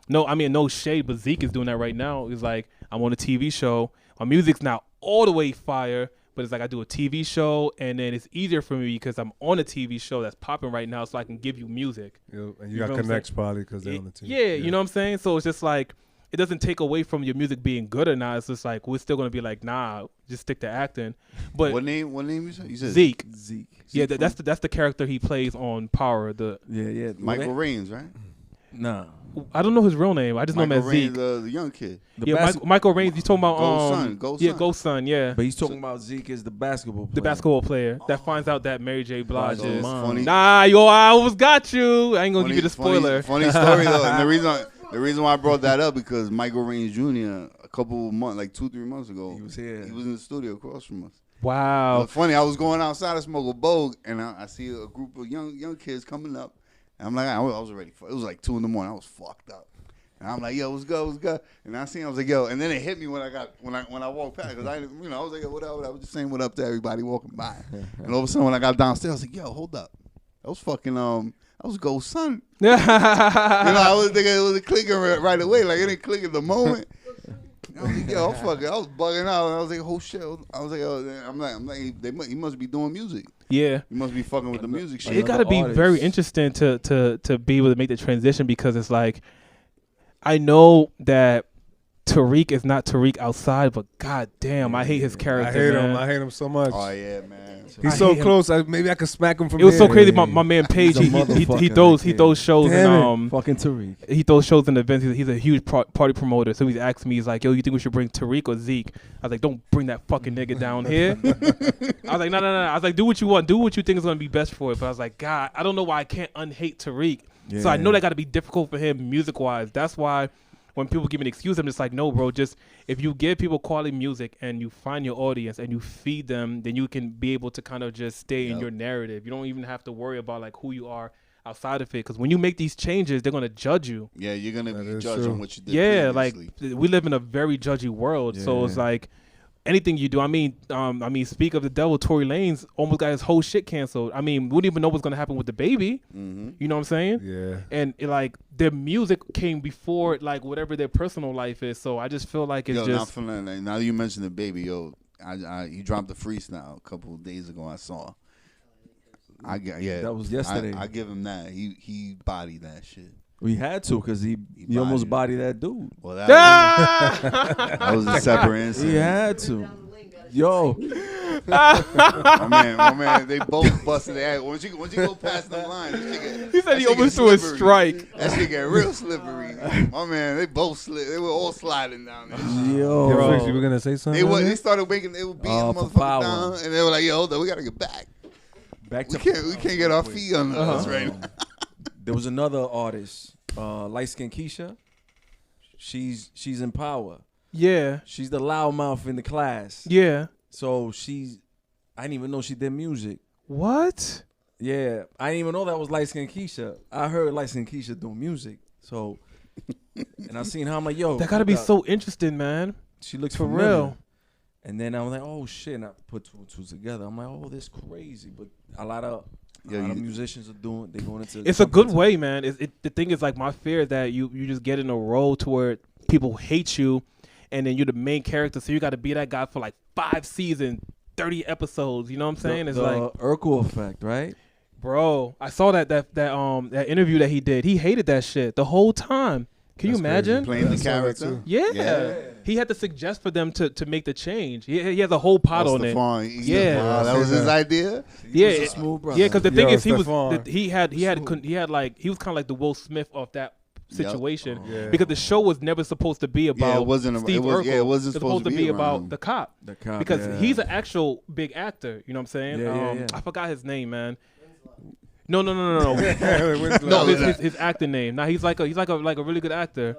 No shade, but Zeke is doing that right now. It's like I'm on a TV show. My music's not all the way fire, but it's like I do a TV show, and then it's easier for me because I'm on a TV show that's popping right now, so I can give you music. And you got connects probably because they're on the TV. Yeah, you know what I'm saying? So it's just like, it doesn't take away from your music being good or not. It's just like, we're still going to be like, nah, just stick to acting. But What name you said? You said Zeke. Zeke. Yeah, that's the character he plays on Power. Yeah. Michael Raines, right? Nah. I don't know his real name. I just know him as Zeke. The young kid. Michael Raines. You talking about Ghost Son. Ghost Son. Yeah. But he's talking about Zeke as the basketball player. The basketball player that finds out that Mary J. Blige is. Funny. Nah, I almost got you. I ain't gonna give you the spoiler. Funny story though, and the reason why I brought that up because Michael Raines Jr. couple of months, like 2-3 months ago. He was here. He was in the studio across from us. Wow. But funny, I was going outside to smoke a bogue, and I see a group of young kids coming up. And I'm like, I was ready for it. It was like 2 in the morning. I was fucked up. And I'm like, yo, what's good, what's good? And I seen, I was like, yo. And then it hit me when I walked past, because I was like, yo, what up? I was just saying what up to everybody walking by. And all of a sudden, when I got downstairs, I was like, yo, hold up. That was fucking I was Ghost Son. I was thinking it was clicking right away. Like, it didn't click at the moment. I was like, yo, I was bugging out. And I was like, oh shit. I was like, oh, I'm like, he must be doing music. Yeah. He must be fucking with the music shit. It got to be very interesting to be able to make the transition, because it's like, I know that Tariq is not Tariq outside, but god damn, I hate his character. I hate him so much. Oh yeah, man. He's so close. Maybe I could smack him from It was here. so crazy. My man Paige, he throws shows and fucking Tariq. He throws shows and events. He's a huge party promoter. So he's asked me, he's like, yo, you think we should bring Tariq or Zeke? I was like, don't bring that fucking nigga down here. I was like, no. I was like, do what you want. Do what you think is gonna be best for it. But I was like, God, I don't know why I can't unhate Tariq. Yeah. So I know that got to be difficult for him music wise. That's why when people give me an excuse, I'm just like, no, bro, just if you give people quality music and you find your audience and you feed them, then you can be able to kind of just stay in your narrative. You don't even have to worry about like who you are outside of it, because when you make these changes, they're going to judge you. Yeah, you're going to be judged on what you did previously. Like we live in a very judgy world, so it's like anything you do. I mean, speak of the devil, Tory Lanez almost got his whole shit canceled. I mean, we wouldn't even know what's gonna happen with the baby. Mm-hmm. You know what I'm saying? Yeah. And their music came before like whatever their personal life is. So I just feel like it's just. Now you mentioned the baby, he dropped the freestyle a couple of days ago. I saw. That was yesterday. I give him that. He bodied that shit. We had to, because he almost bodied that dude. Well, that was a separate incident. He had to. Yo. my man, they both busted their ass. Once you go past the line, he said he almost threw a strike. That shit get real slippery. My man, they both slid. They were all sliding down there. Yo. Bro. You were going to say something? They started making, they were beating the motherfucker down, and they were like, yo, hold on, we got to get back. We can't get our feet on us right now. There was another artist, light skinned Keisha. She's in power. Yeah. She's the loudmouth in the class. Yeah. So I didn't even know she did music. What? Yeah. I didn't even know that was light skinned Keisha. I heard light skinned Keisha doing music. So, and I seen how I'm like, yo. That got to be so interesting, man. She looks for familiar. Real. And then I was like, oh shit. And I put two and two together. I'm like, oh, this crazy. But a lot of musicians are going into. It's a good way, man. The thing is, like, my fear is that you just get in a role to where people hate you, and then you're the main character, so you got to be that guy for like 5 seasons, 30 episodes. You know what I'm saying? It's the like Urkel effect, right? Bro, I saw that interview that he did. He hated that shit the whole time. Can you imagine? Playing the character? Yeah. He had to suggest for them to make the change. He has a whole pot on it. Yeah. That was his idea? Yeah. Yeah, because the thing is, he was kind of like the Will Smith of that situation. Because the show was never supposed to be about Steve Urkel. Yeah, it wasn't supposed to be about him. the cop. Because he's an actual big actor. You know what I'm saying? I forgot his name, man. No. No, his acting name. Now he's like a really good actor.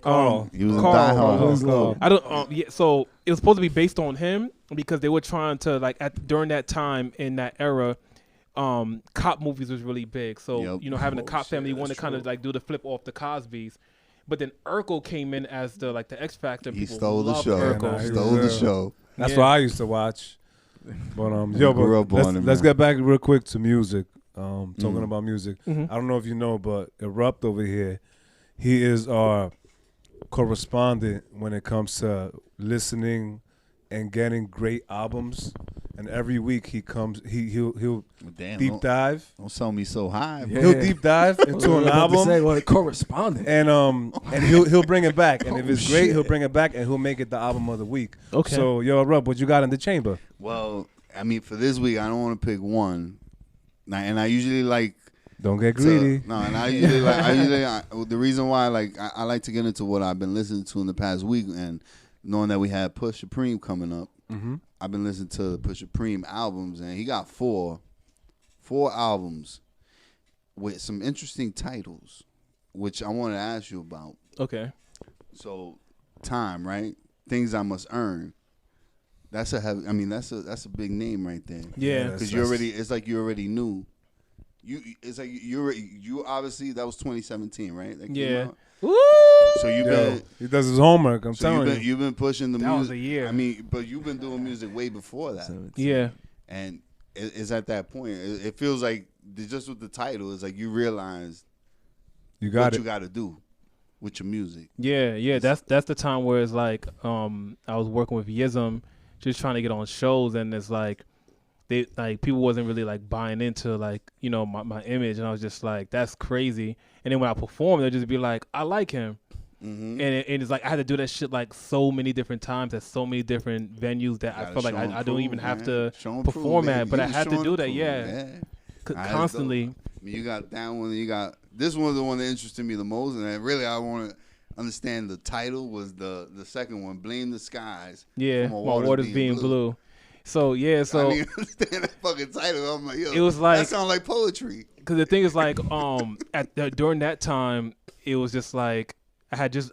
Carl. He was Carl. I don't. So it was supposed to be based on him because they were trying to during that time in that era, cop movies was really big. So having a cop family, wanted to kind of do the flip off the Cosbys. But then Urkel came in as the X Factor. He stole the show. He stole the show. That's what I used to watch. But let's get back real quick to music. Talking about music. I don't know if you know, but Erupt over here, he is our correspondent when it comes to listening and getting great albums. And every week he comes, he'll deep dive. Don't sell me so high. Bro. He'll deep dive into an album. Correspondent. And he'll bring it back. And if it's great, he'll bring it back and he'll make it the album of the week. Okay. So Erupt, what you got in the chamber? Well, I mean, for this week, I don't want to pick one. And I usually like. Don't get greedy. The reason why I like to get into what I've been listening to in the past week, and knowing that we had Pusha Preme coming up, I've been listening to the Pusha Preme albums, and he got four albums with some interesting titles, which I want to ask you about. Okay. So, Time, right? Things I Must Earn. That's a heavy. I mean, that's a big name right there. Yeah, because you already. It's like you already knew. It's like you obviously that was 2017, right? That came out? Woo! So he does his homework. I'm telling you. You've been pushing the music. That was a year. I mean, but you've been doing music way before that. Yeah. And it's at that point. It feels like just with the title, it's like you realize you got you got to do with your music. Yeah. That's the time where it's like I was working with Yism, just trying to get on shows, and it's like people wasn't really like buying into like, you know, my image, and I was just like, that's crazy. And then when I perform, they'll just be like, I like him. Mm-hmm. And it's like I had to do that shit like so many different times at so many different venues that I felt like I don't even have to perform at, but I had to do that, constantly. I mean, you got that one, you got this one, the one that interested me the most, and really I want to understand the title was the second one, Blame the Skies. Yeah, my waters being blue. So yeah, so I didn't understand that fucking title. I'm like, yo, it was like that sounds like poetry. Because the thing is like, during that time, it was just like I just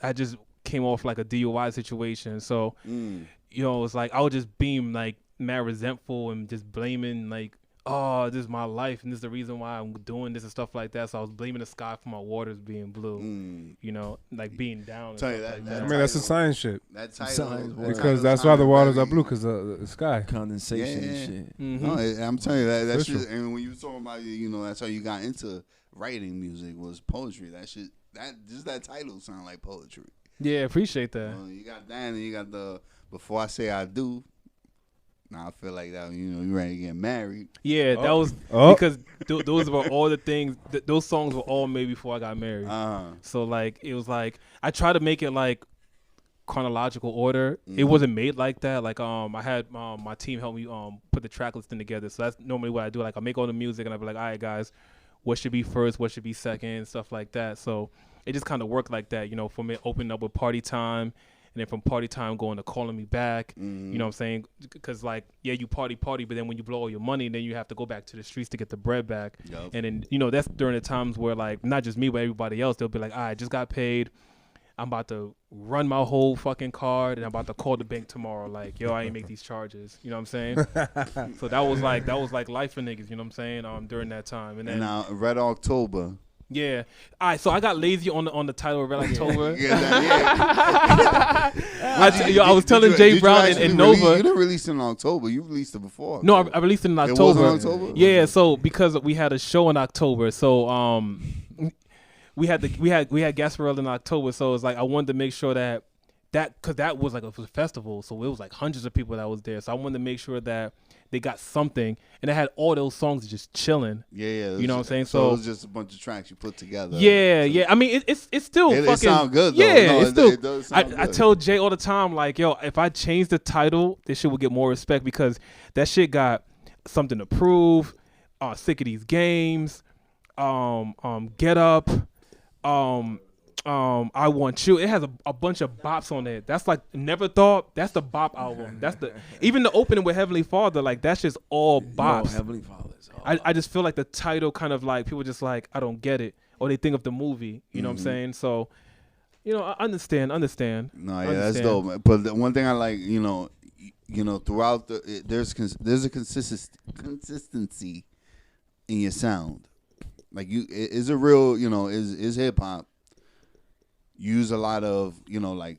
came off like a DUI situation. So you know, it was like I would just beam like mad resentful and just blaming like, oh, this is my life and this is the reason why I'm doing this and stuff like that. So I was blaming the sky for my waters being blue. You know, like being down. Tell you that. I mean, that's the science shit. That title, because that's why the waters are blue, because the sky condensation and shit. Mm-hmm. No, I'm telling you that shit. And when you were talking about, you know, that's how you got into writing music was poetry. That shit, that title sound like poetry. Yeah, appreciate that. You got that, and you got the Before I Say I Do. Now I feel like that, you know, you ready to get married. Yeah, that was because those were all the things. Those songs were all made before I got married. So like it was like I tried to make it like chronological order. It wasn't made like that. Like I had my team help me put the track listing together. So that's normally what I do. Like I make all the music and I be like, all right guys, what should be first, what should be second, stuff like that. So it just kind of worked like that. You know, for me opening up with Party Time. And then from Party Time going to Calling Me Back, you know what I'm saying? Because like, yeah, you party, but then when you blow all your money, then you have to go back to the streets to get the bread back. Yep. And then, you know, that's during the times where like, not just me, but everybody else, they'll be like, all right, I just got paid. I'm about to run my whole fucking card and I'm about to call the bank tomorrow. Like, yo, I ain't make these charges. You know what I'm saying? So that was like life for niggas, you know what I'm saying? During that time. And then now Red October. Yeah. All right, so I got lazy on the title of Red October. I was telling Jay Brown and Nova. You didn't release it in October. You released it before October. No, I released it in October. It was in October? Yeah, so because we had a show in October, so we had Gasparilla in October, so it's like I wanted to make sure that because that was like a festival, so it was like hundreds of people that was there. So I wanted to make sure that they got something, and I had all those songs just chilling. Yeah. You know what I'm saying? So it was just a bunch of tracks you put together. Yeah. I mean, it's still fucking. It sound good though. Yeah, no, it's still. It does sound good. I tell Jay all the time, like, yo, if I change the title, this shit will get more respect because that shit got something to prove. Sick of these games. Get up. I Want You. It has a bunch of bops on it. That's like Never Thought. That's the bop album. That's even the opening with Heavenly Father. Like that's just all bops. No, Heavenly Father. I just feel like the title kind of like people just like I don't get it, or they think of the movie. You know what I'm saying? So, you know, I understand. No, yeah, that's dope. Man. But the one thing I like, you know, throughout there's a consistency in your sound. Like is a real, you know, is hip hop. Use a lot of, you know, like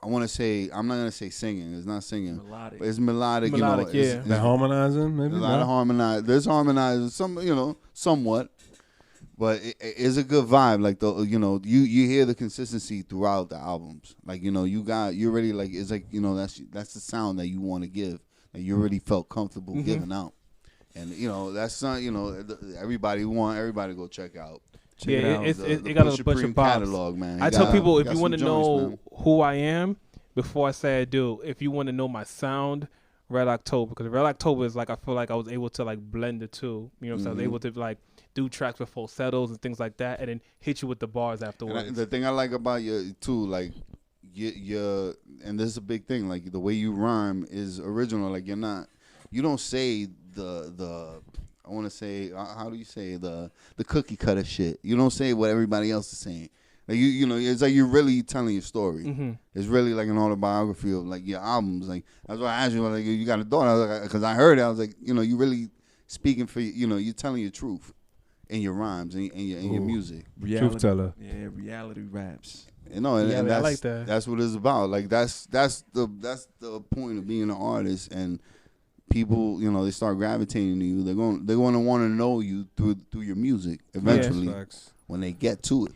I want to say, I'm not gonna say singing. It's not singing. Melodic. But it's melodic. You know, yeah. The harmonizing, maybe. There's a lot of harmonizing. There's harmonizing, some, you know, somewhat. But it's a good vibe. Like you know, you hear the consistency throughout the albums. Like, you know, you already like, it's like, you know, that's the sound that you want to give. That you already felt comfortable giving out. And you know, that's you know, everybody to go check out. It got a bunch of bops. Catalog, man. I tell people if you want to know who I am, before I say I do, if you want to know my sound, Red October, because Red October is like I feel like I was able to like blend the two. You know what I'm saying? I was able to like do tracks with falsettos and things like that, and then hit you with the bars afterwards. The thing I like about you too, like you and this is a big thing, like the way you rhyme is original. Like you don't say the I want to say, how do you say the cookie cutter shit? You don't say what everybody else is saying. Like you know, it's like you're really telling your story. Mm-hmm. It's really like an autobiography of like your albums. Like that's why I asked you, like, you got a daughter? I was like, because I heard it, I was like, you know, you really speaking for, you know, you're telling your truth in your rhymes and your music. Reality, truth teller. Yeah, reality raps. You know, and that's, I like that. That's what it's about. Like that's the point of being an artist, and people, you know, they start gravitating to you. They're going to want to know you through your music eventually when they get to it.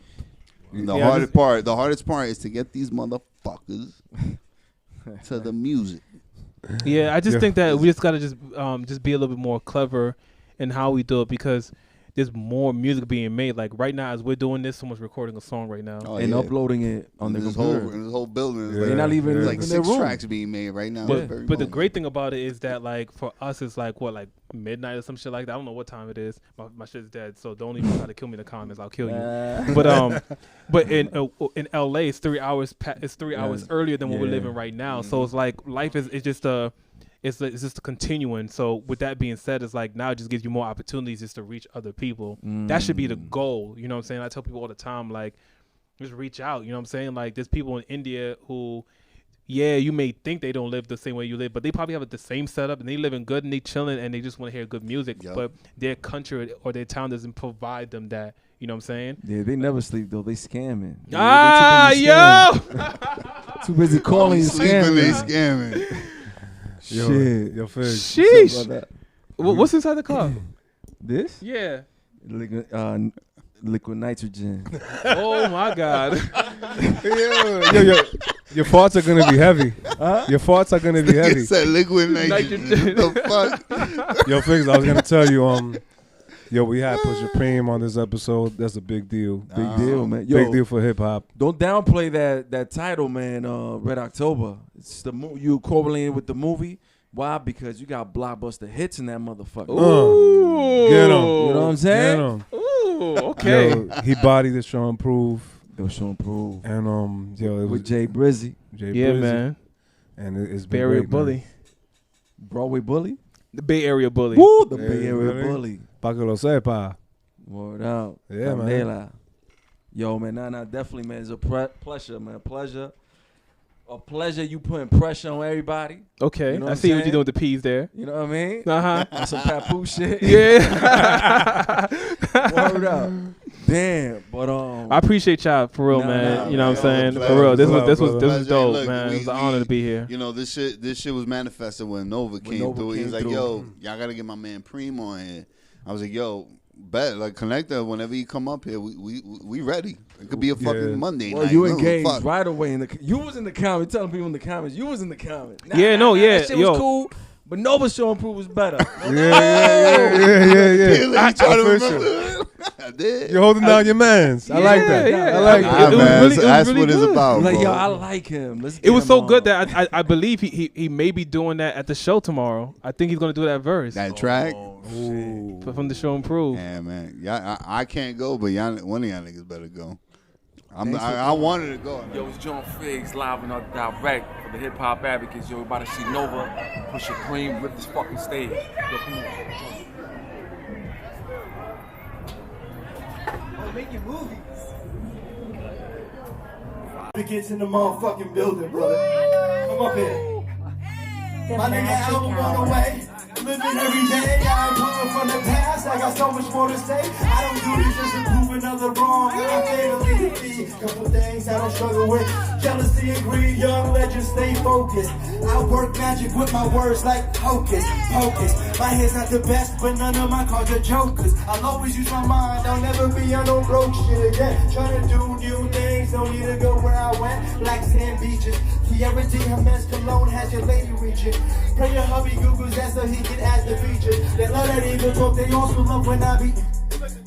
And the hardest part is to get these motherfuckers to the music. Yeah, I just think that we just gotta just be a little bit more clever in how we do it, because there's more music being made. Like right now, as we're doing this, someone's recording a song right now and uploading it on the computer. This whole building. They're not even like 6 tracks being made right now. But the great thing about it is that, like, for us, it's like like midnight or some shit like that. I don't know what time it is. My shit's dead, so don't even try to kill me in the comments. I'll kill you. But in LA, it's 3 hours. It's 3 hours earlier than what we're living right now. So it's like life is just a. It's just a continuing. So with that being said, it's like now it just gives you more opportunities just to reach other people. That should be the goal. You know what I'm saying? I tell people all the time, like, just reach out. You know what I'm saying? Like, there's people in India who, you may think they don't live the same way you live, but they probably have the same setup and they living good and they chilling and they just want to hear good music. Yep. But their country or their town doesn't provide them that. You know what I'm saying? Yeah, they never sleep though. They scamming. Too busy calling you scamming. They scamming. Shit. Your face. Sheesh. What's inside the car? This? Yeah. Liquid nitrogen. Oh my God. Your farts are gonna be heavy. Your farts are gonna be heavy. You said liquid nitrogen. The fuck? Yo, Fix, I was gonna tell you, we had Pusha Preme on this episode. That's a big deal. Big deal, man. Big deal for hip hop. Don't downplay that title, man. Red October. It's you correlating with the movie. Why? Because you got blockbuster hits in that motherfucker. Ooh. Get him. You know what I'm saying? Get him. Ooh, okay. Yo, he bodied the show Improve. It was Show Improve. And it was with Jay Brizzy. Man. And it's Bay Area Bully. Man. Broadway Bully. The Bay Area Bully. Woo, the Bay Area Bully. Pa que lo sepa. Word out. Yeah, man. Yo, man, definitely, man. It's a pleasure, man. A pleasure you putting pressure on everybody. Okay. You know I see what you're doing with the P's there. You know what I mean? Uh-huh. That's some papoose shit. Yeah. Word up. Damn. But I appreciate y'all for real, man. You know what I'm saying? For real. This was dope, look, man. It was an honor to be here. You know, this shit was manifested when Nova came through. He was like, yo, y'all gotta get my man Preme on here. I was like, yo, bet, like, connect us whenever you come up here. We ready. It could be a fucking Monday night. You engaged right away. You was in the comments, telling people in the comments. You was in the comments. That shit was cool. But Nova Show Improve was better. Yeah. I try to remember. I did. You're holding down your mans. I like that. Yeah. I like that. That's really what it's about. Like, bro. yo, I like him. It was so good that I believe he may be doing that at the show tomorrow. I think he's gonna do that verse. That track. From the Show Improve. Yeah, man. Yeah, I can't go, but one of y'all niggas better go. I wanted to go. Yo, it's John Figs live and direct for the Hiphop Advocates. Yo, we about to see Nova, Pusha Preme, rip this fucking stage. Yo, come on. We're making movies. Advocates in the motherfucking building, brother. Come up here. My nigga album on the way. Living every day, I ain't pulling from the past. I got so much more to say. I don't do this just to prove another wrong. I fatally defeat couple things I don't struggle with. Jealousy and greed, young legends stay focused. I work magic with my words like hocus pocus. My head's not the best, but none of my cards are jokers. I'll always use my mind, I'll never be on no broke shit again. Trying to do new things, don't need to go where I went. Black sand beaches, Clarity, her men's cologne has your lady reaching. Pray your hubby Googles that so he can add the features. They love that evil talk, they also love when I be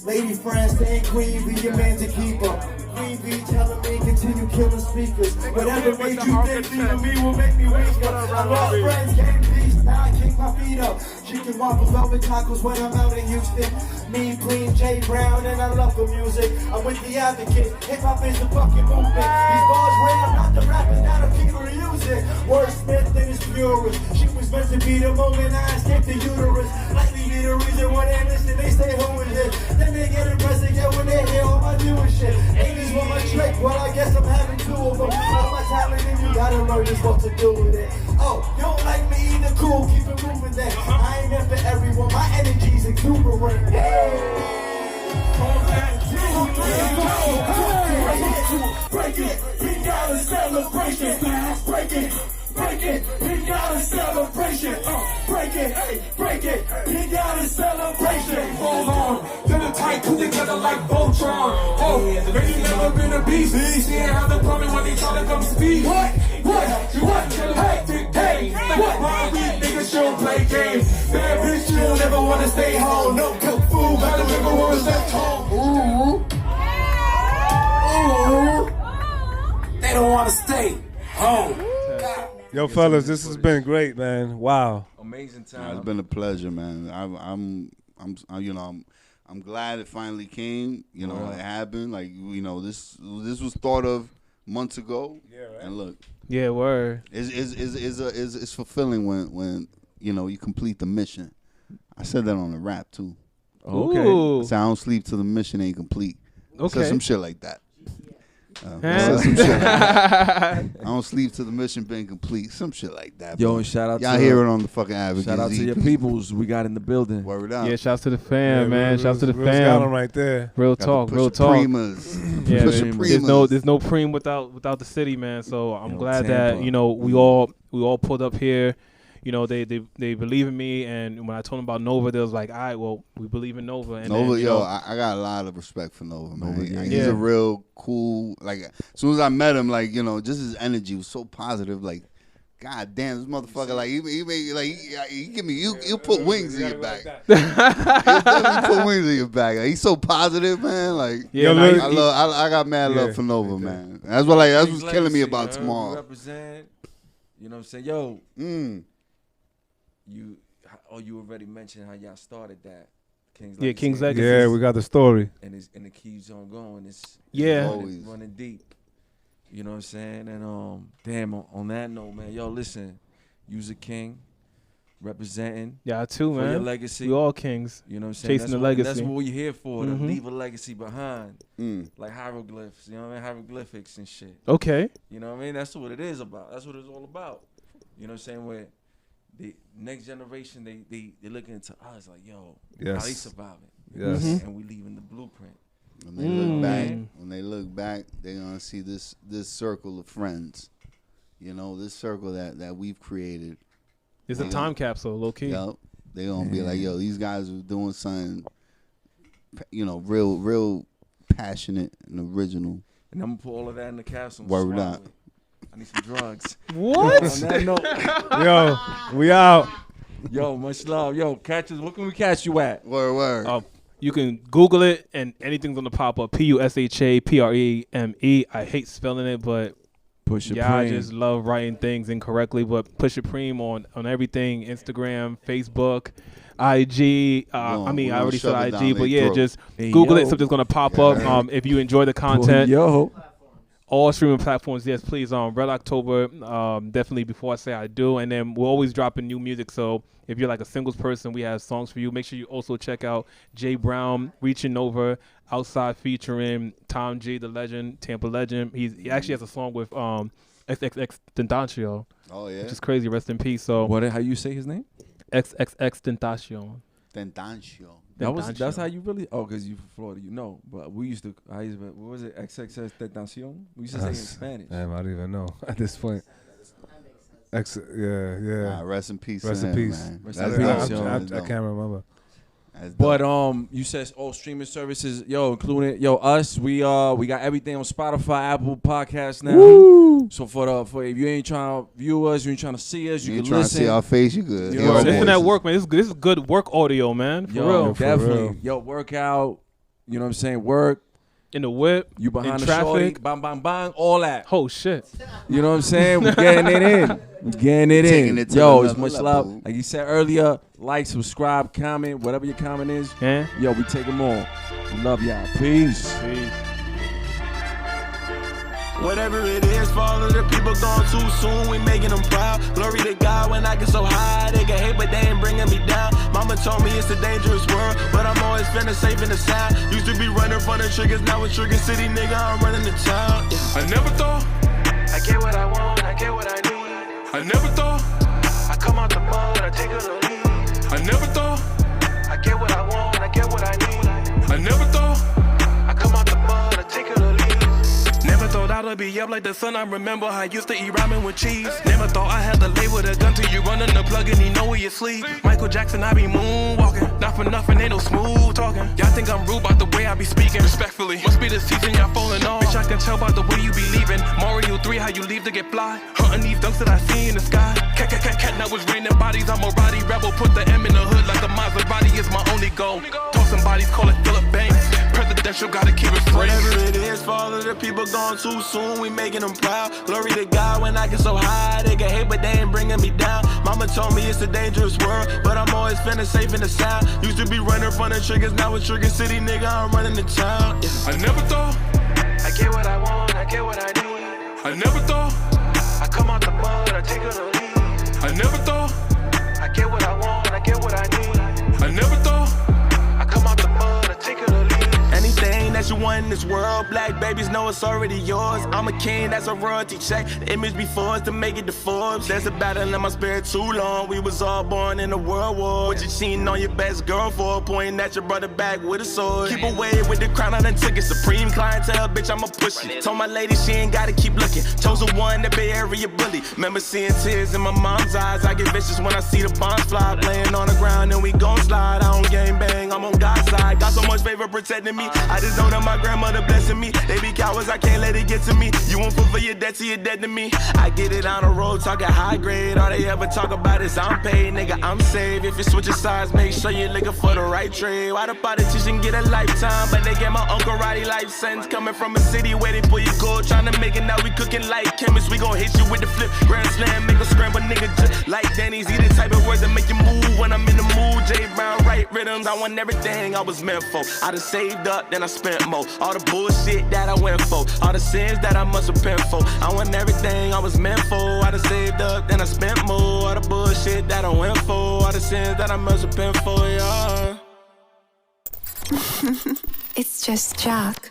lady friends, saying queen be your man to keep up. Queen be telling me continue killing speakers. Whatever made you think feeling me will make me wake up. I lost friends, gained peace, now I kick my feet up. Chicken waffles, velvet tacos when I'm out in Houston. Mean, clean, Jay Brown, and I love the music. I'm with the Advocates, hip-hop is the fucking movement. These bars real, not the rappers, now the people who use it. Wordsmith in his purest. She was meant to be the moment I escaped the uterus. Likely be the reason when they listen, they say who is it. Then they get impressed again when they hear all my doing shit. 80s want my trick, is what to do with it. Oh, you don't like me either, cool, keep it moving then. I ain't meant for everyone, my energy's exuberant. Break it, bring out a celebration. Break it, bring out a celebration. Break it, bring out a celebration. Hold on, to the tight, put together like Voltron. Oh, maybe never been a beast. Seeing how they coming when they try to come speed. What? Hey, what? My weak niggas show play games. Bad bitch, you don't ever wanna stay home. No cook food, gotta never wanna stay home. Ooh. They don't wanna stay home. Yo, fellas, this has been great, man. Wow. Amazing time. It's been a pleasure, man. I'm glad it finally came. You know, it happened. Like, you know, this was thought of months ago. Yeah, right. And look. Yeah, word. It's fulfilling when you know you complete the mission. I said that on the rap too. Okay. I said I don't sleep till the mission ain't complete. Okay. I said some shit like that. I don't sleep till the mission been complete. Some shit like that. Yo, and shout out y'all to hear it on the fucking Advocates. Shout out to your peoples we got in the building. Word out. Yeah, shouts to the fam, man. Shouts to the Got fam. them right there. Real talk. Yeah, Preemers. there's no Preem without the city, man. So I'm glad Tampa. that, you know, we all pulled up here. You know, they believe in me, and when I told them about Nova, they was like, all right, well, we believe in Nova. And Nova, then, I got a lot of respect for Nova, man. Nova, He's a real cool, like, as soon as I met him, like, you know, just his energy was so positive, like, God damn, this motherfucker, like, he made, like, he give me, you put wings in your back. He'll definitely put wings in your back. Like, he's so positive, man. Like, yeah, I got mad love for Nova, man. That's what, like, that's what's killing me about tomorrow. Represent, you know what I'm saying? Yo, you already mentioned how y'all started that. King's Legacy. Yeah, we got the story. And it keeps on going. It's always running deep. You know what I'm saying? And damn, on that note, man, yo, listen, you's a king, representing. Yeah, too, man. For your legacy. We all kings. You know what I'm saying? Chasing the legacy. That's what we're here for, to leave a legacy behind. Like hieroglyphs, you know what I mean? Hieroglyphics and shit. Okay. You know what I mean? That's what it is about. That's what it's all about. You know what I'm saying? Where the next generation, they looking into us like, yo, how they surviving. Yes. And we leaving the blueprint. When they look back, they're gonna see this circle of friends. You know, this circle that we've created. It's a time capsule, low key. Yep. They're gonna be like, yo, these guys are doing something, you know, real passionate and original. And I'm gonna put all of that in the capsule. Word up. I need some drugs. What? On that note, Yo, we out. Yo, much love. Yo, catch us. Where can we catch you at? Word. You can Google it, and anything's gonna pop up. PUSHAPREME. I hate spelling it, but Pusha yeah, I Preme. just love writing things incorrectly. But Pusha Preme on everything: Instagram, Facebook, IG. I already said IG, but yeah, just Google it. Something's gonna pop up. If you enjoy the content, all streaming platforms, yes, please. Red October, definitely. Before I say I do, and then we're always dropping new music. So if you're like a singles person, we have songs for you. Make sure you also check out Jay Brown, Reaching Over, Outside featuring Tom G, the legend, Tampa legend. He actually has a song with XXX Tentacion. Oh yeah, which is crazy. Rest in peace. So how you say his name? XXX Tentacion. Tentacion. That's how you really. Oh, because you from Florida, you know. But we used to. What was it? XXX Tentacion. We used to say it in Spanish. Damn, I don't even know at this point. Yeah. Rest in peace. Rest in peace. Man. I can't remember. But you said all streaming services, including us. We got everything on Spotify, Apple Podcasts now. Woo! So for if you ain't trying to view us, you ain't trying to see us, you can trying listen. To see our face, you good. Listen at work, man. This is good work audio, man. For real. Definitely. Work out. You know what I'm saying? Work. In the whip. You behind in the traffic. shorty, bang, bang, bang, all that. Oh, shit. You know what I'm saying? We're getting it in. Taking it to it's much love. Like you said earlier, like, subscribe, comment, whatever your comment is. Yeah. We take them all. We love y'all. Peace. Whatever it is, for all of the people gone too soon, we making them proud. Glory to God when I get so high, they can hate, but they ain't bringing me down. Mama told me it's a dangerous world, but I'm always feeling safe in the sound. Used to be running from the triggers, now with Trigger City, nigga, I'm running the town. I never thought I get what I want, I get what I need. I never thought I come out the mud, I take it or leave. I never thought I get what I want, I get what I need. I never thought I come out the mud, I take it or leave. Never thought I'd be up like the sun. I remember how I used to eat ramen with cheese. Never thought I had to lay with a gun till you run in the plug and he know where you sleep. Michael Jackson, I be moonwalking. Not for nothing, ain't no smooth talking. Y'all think I'm rude by the way I be speaking. Respectfully, must be the season y'all falling off. Bitch, I can tell by the way you be leaving. Mario 3, how you leave to get fly. Hunting these dunks that I see in the sky. Cat, now it's raining bodies. I'm a body rebel. Put the M in the hood like a Maserati is my only goal. Tossing bodies, call it Philip Banks. Presidential, gotta keep it straight. Whatever it is, for all of the people gone too soon, we making them proud. Glory to God when I get so high, they can hate, but they ain't bringing me down. Mama told me it's a dangerous world, but I'm always feeling safe in the sound. Used to be running from the triggers, now with Trigger City, nigga, I'm running the town. Yeah. I never thought I get what I want, I get what I need. I never thought I come out the mud, I take it or leave. I never thought I get what I want, I get what I need. I never thought I come out the mud, I take it or leave. Anything that you want in this world, black babies know it's already yours. I'm a king, that's a royalty check. The image before us to make it to Forbes. There's a battle in my spirit too long. We was all born in a world war. What you cheating on your best girl for? Pointing at your brother back with a sword. Keep away with the crown, I done took it. Supreme clientele, bitch, I'ma push it. Told my lady she ain't gotta keep looking. Chosen one, the Bay Area bully. Remember seeing tears in my mom's eyes. I get vicious when I see the bombs fly. Laying on the ground and we gon' slide. I don't gang bang, I'm on God's side. Got so much favor protecting me. I just know that my grandmother blessing me. They be cowards, I can't let it get to me. You won't fulfill your debt till you're dead to me. I get it on the road, talking high grade. All they ever talk about is I'm paid, nigga, I'm saved. If you switch your sides, make sure you're looking for the right trade. Why the politician get a lifetime, but they get my Uncle Roddy life sentence. Coming from a city where they pull you gold, trying to make it now we cooking like chemists. We gon' hit you with the flip, grand slam, make a scramble, nigga, just like Danny's. He the type of words that make you move when I'm in the mood. J Brown, right rhythms, I want everything I was meant for. I done saved up, then I spent more. All the bullshit that I went for, all the sins that I must repent for. I want everything I was meant for. I done saved up, then I spent more. All the bullshit that I went for, all the sins that I must repent for, yeah. It's just Jock.